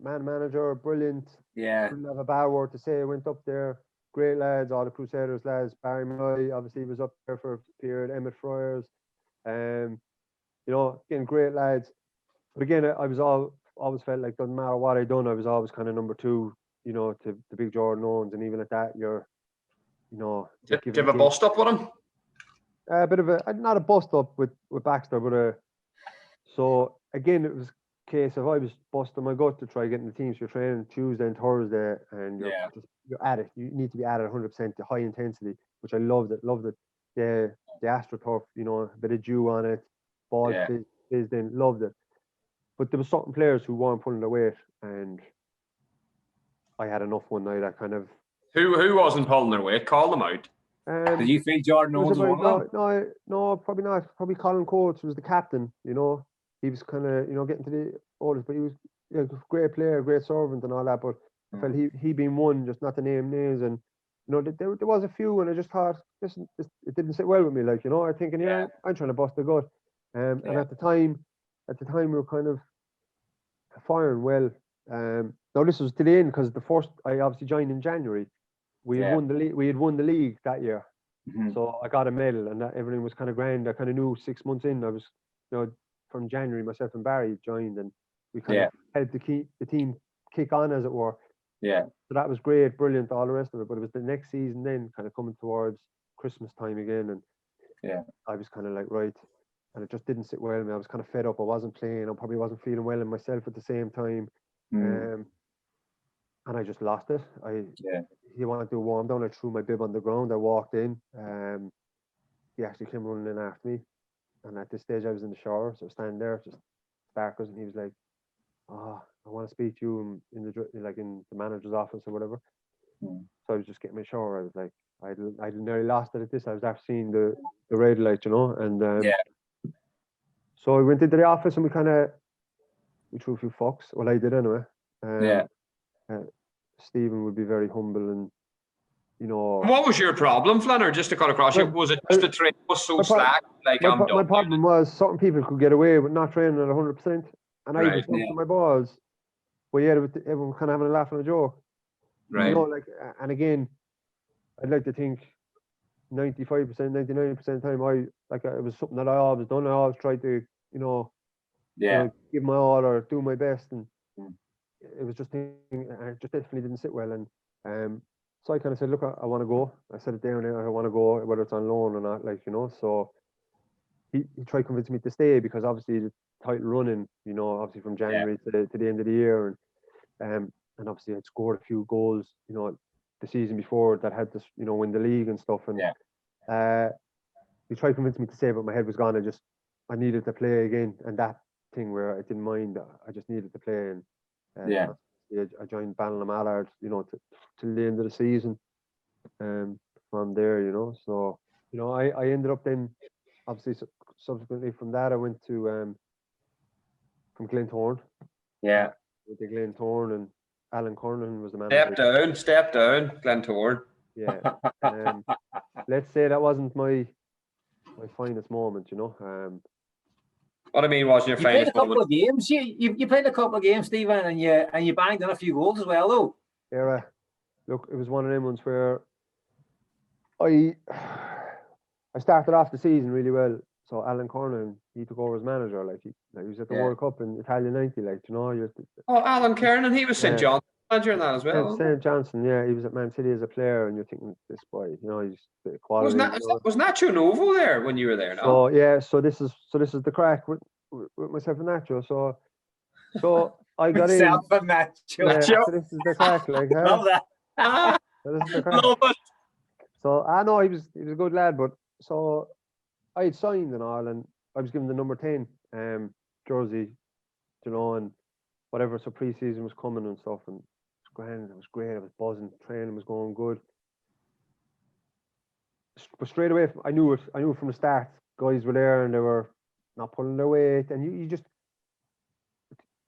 manager, brilliant. Yeah. Couldn't have a bad word to say. Went up there, great lads, all the Crusaders lads. Barry Malloy obviously was up there for a period. Emmett Fryers, you know, again, great lads. But again, I was always felt like doesn't matter what I done, I was always kind of number two, you know, to the big Jordan Owens, and even at that, you're, you know. Did you have a bust up with him? A bit of not a bust up with Baxter, but so again, it was a case of I was busting my gut to try getting the teams. You're training Tuesday and Thursday, and you're at it. You need to be at it 100%, to high intensity, which I loved it. The AstroTurf, you know, a bit of dew on it, ball fizzed in, loved it. But there were certain players who weren't pulling their weight, and I had enough one night. I kind of who wasn't pulling their weight? Call them out. Did you think Jordan Owens was one of them? No, probably not. Probably Colin Coates was the captain. You know, he was kind of, you know, getting to the oldest, but he was a great player, great servant, and all that. But I felt he being one, just not to name names, and you know, there was a few, and I just thought, listen, it didn't sit well with me. Like, you know, I'm thinking, I'm trying to bust the gut, and at the time we were kind of firing well. Now this was to the end, because the first I obviously joined in January. We had won the league. We had won the league that year, so I got a medal, and everything was kind of grand. I kind of knew 6 months in. I was, you know, from January, myself and Barry joined, and we kind of helped the team kick on, as it were. Yeah. So that was great, brilliant, all the rest of it. But it was the next season then, kind of coming towards Christmas time again, and I was kind of like, right, and it just didn't sit well with me. I was kind of fed up. I wasn't playing. I probably wasn't feeling well in myself at the same time. And I just lost it. He wanted to warm down. I threw my bib on the ground. I walked in. He actually came running in after me. And at this stage, I was in the shower. So I was standing there, just sparkles. And he was like, "Oh, I want to speak to you in the manager's office or whatever." So I was just getting my shower. I was like, I nearly lost it at this. I was after seeing the red light, you know. And so I went into the office, and we threw a few fucks. Well, I did anyway. Stephen would be very humble, and you know. What was your problem, Flanner? Just to cut across you, was it just the train was so slack? Like my problem was certain people could get away with not training at 100%, and I was to my balls. But everyone kind of having a laugh and a joke, right? You know, like, and again, I'd like to think 95%, 99% of the time, it was something that I always done. I always tried to, you know, give my all or do my best, and it was just it just definitely didn't sit well. And so I kind of said, look, I want to go. I said it down there, I want to go, whether it's on loan or not, like, you know. So he tried convincing me to stay, because obviously the title running, you know, obviously from January to the end of the year, and obviously I'd scored a few goals, you know, the season before that had to, you know, win the league and stuff. And he tried convincing me to stay, but my head was gone. I needed to play again, and that thing where I didn't mind, I just needed to play. And I joined Ballymallard, you know, till the end of the season. From there, you know, so you know, I ended up then, obviously, subsequently from that, I went to from Glentoran. Yeah. Went to Glentoran, and Alan Kernan was the manager. Step down, Glentoran. Yeah. Let's say that wasn't my finest moment, you know. What I mean was your finest moment. You played a couple of games, Stephen, and you banged in a few goals as well, though. Yeah, look, it was one of them ones where I started off the season really well. So Alan Kernan, he took over as manager. Like he was at the World Cup in Italia '90. Like, you know, Alan Kernan, he was St. John manager in that as well. Sam Johnson, yeah, he was at Man City as a player, and you're thinking, this boy, you know, he's the quality. Was Nacho Novo there when you were there? No? So yeah, so this is the crack with myself and Nacho. So I got in. Myself and Nacho. Yeah, so this is the crack, like. Love that. So this is the crack. Love it. So I know he was a good lad, but so I had signed and all, and I was given the number 10 jersey, you know, and whatever. So pre-season was coming and stuff, and it was grand. It was great. I was buzzing. Training was going good. But straight away, I knew it from the start. Guys were there and they were not pulling their weight, and you just,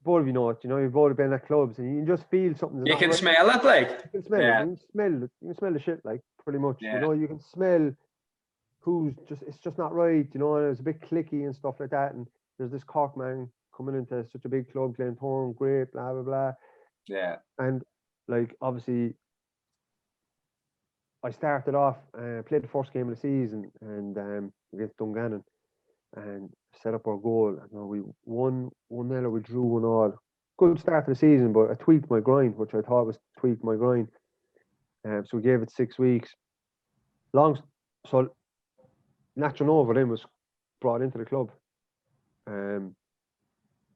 both of you know it. You know, you've both been at clubs, and you can just feel something. You can smell it, like. You can smell it. You can smell the shit, like, pretty much. Yeah. You know, you can smell it's just not right, you know, and it was a bit clicky and stuff like that. And there's this Cork man coming into such a big club, Glentoran, great, blah, blah, blah. Yeah. And, like, obviously, I started off, played the first game of the season, and against Dungannon, and set up our goal. And we won 1-0, or we drew 1-1. Good start to the season, but I tweaked my grind, which I thought was tweaked my grind. So we gave it 6 weeks. So Nacho Novo then was brought into the club.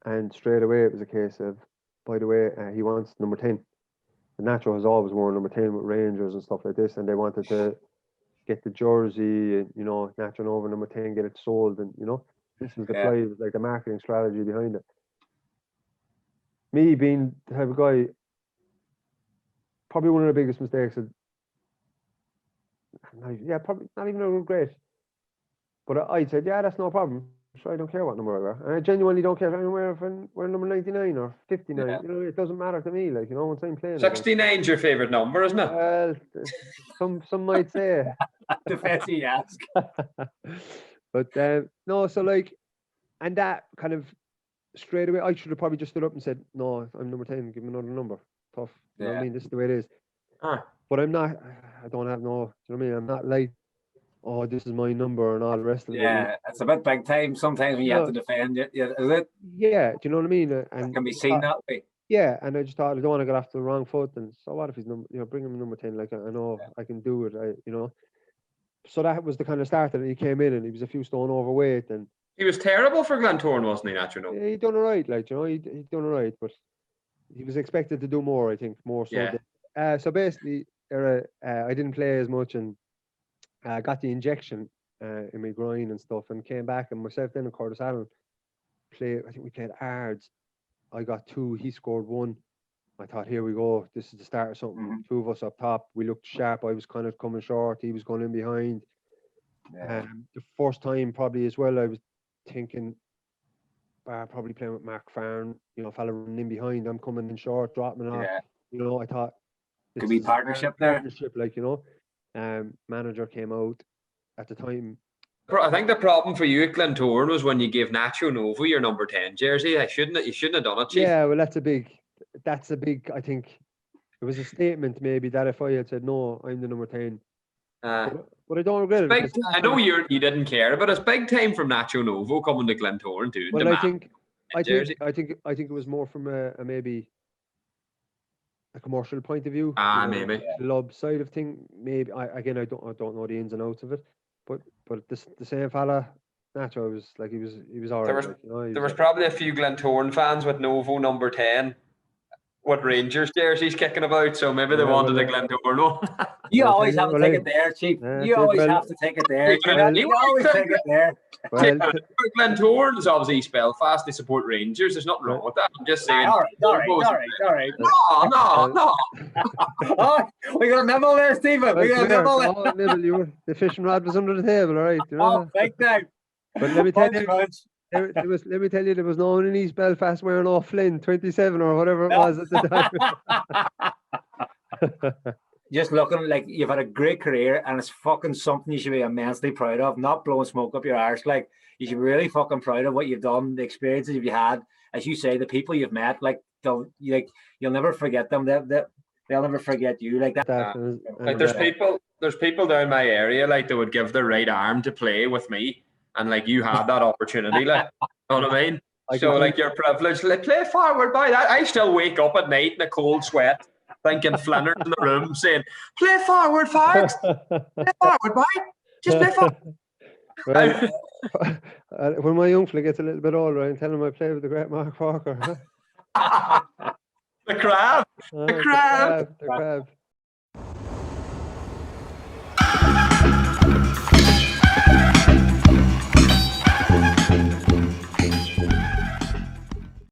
And straight away it was a case of, by the way, he wants number 10. And Nacho has always worn number 10 with Rangers and stuff like this, and they wanted to get the jersey, and, you know, Nacho Novo number 10, get it sold, and, you know, this was the play, like the marketing strategy behind it. Me being the type of guy, probably one of the biggest mistakes. Probably not even a regret. But I said, yeah, that's no problem. So I don't care what number I wear. And I genuinely don't care if I wear number 99 or 59. Yeah. You know, it doesn't matter to me. Like, you know, once I'm playing. 69's your favourite number, isn't it? Well, some might say. The fancy ask. But no, so like, and that kind of straight away, I should have probably just stood up and said, no, I'm number 10. Give me another number. Tough. You know what I mean? This is the way it is. But I'm not. I don't have no. You know what I mean? I'm not like, oh, this is my number and all the rest of it. Yeah, it's a bit big time sometimes when you have to defend it. Yeah, is it? Yeah, do you know what I mean? And it can be seen that way. Yeah, and I just thought I don't want to get off to the wrong foot. And so what if he's bring him number 10? Like, I know I can do it. You know. So that was the kind of start that he came in, and he was a few stone overweight, and he was terrible for Glentoran, wasn't he, Nacho Novo? Yeah, he done all right, like, you know, he done all right, but he was expected to do more, I think, more so. Yeah. So basically, I didn't play as much, and I got the injection in my groin and stuff, and came back, and myself then and Curtis Allen I think we played Ards. I got 2, he scored 1. I thought, here we go, this is the start of something. Mm-hmm. 2 of us up top, we looked sharp. I was kind of coming short, he was going in behind. The first time probably as well, I was thinking, probably playing with Mark Farn, you know, fella running in behind, I'm coming in short, dropping off. You know, I thought could be partnership there. Partnership, like, you know. Manager came out at the time. I think the problem for you at Glentoran was when you gave Nacho Novo your number 10 jersey. You shouldn't have done it, Chief. Yeah, well, that's a big. I think it was a statement maybe that if I had said no, I'm the number 10. But I don't regret it. I know you didn't care, but it's big time from Nacho Novo coming to Glentoran too. Well, I think it was more from a maybe a commercial point of view. Maybe the club side of thing. Maybe I don't know the ins and outs of it, but the same fella, Nacho, was like he was alright. There was probably a few Glentoran fans with Novo number 10. What Rangers jerseys kicking about, so maybe they wanted a Glentoran. You always have to take it there, Chief. You always have to take it there. You always take it there. Glentoran is obviously East Belfast. They support Rangers. There's nothing wrong with that. I'm just saying. Sorry. No. Oh, we got a memo there, Stephen. We got a memo there. The fishing rod was under the table, all right. You know? Oh, big time. But let me tell you. Let me tell you, there was no one in East Belfast wearing off Flynn 27 or whatever it was at the time. Just looking like you've had a great career, and it's fucking something you should be immensely proud of. Not blowing smoke up your arse. Like, you should be really fucking proud of what you've done, the experiences you've had. As you say, the people you've met, you'll never forget them. They'll never forget you. Like that. Like there's people down my area like they would give their right arm to play with me. And like you had that opportunity, like, you know what I mean? So like you're privileged, like play forward by that. I still wake up at night in a cold sweat thinking Flanner's in the room saying, "Play forward, Farks. Play forward, boy. Just play forward." Well, when my young fella gets a little bit older, I tell him I play with the great Mark Walker. The crab. The crab.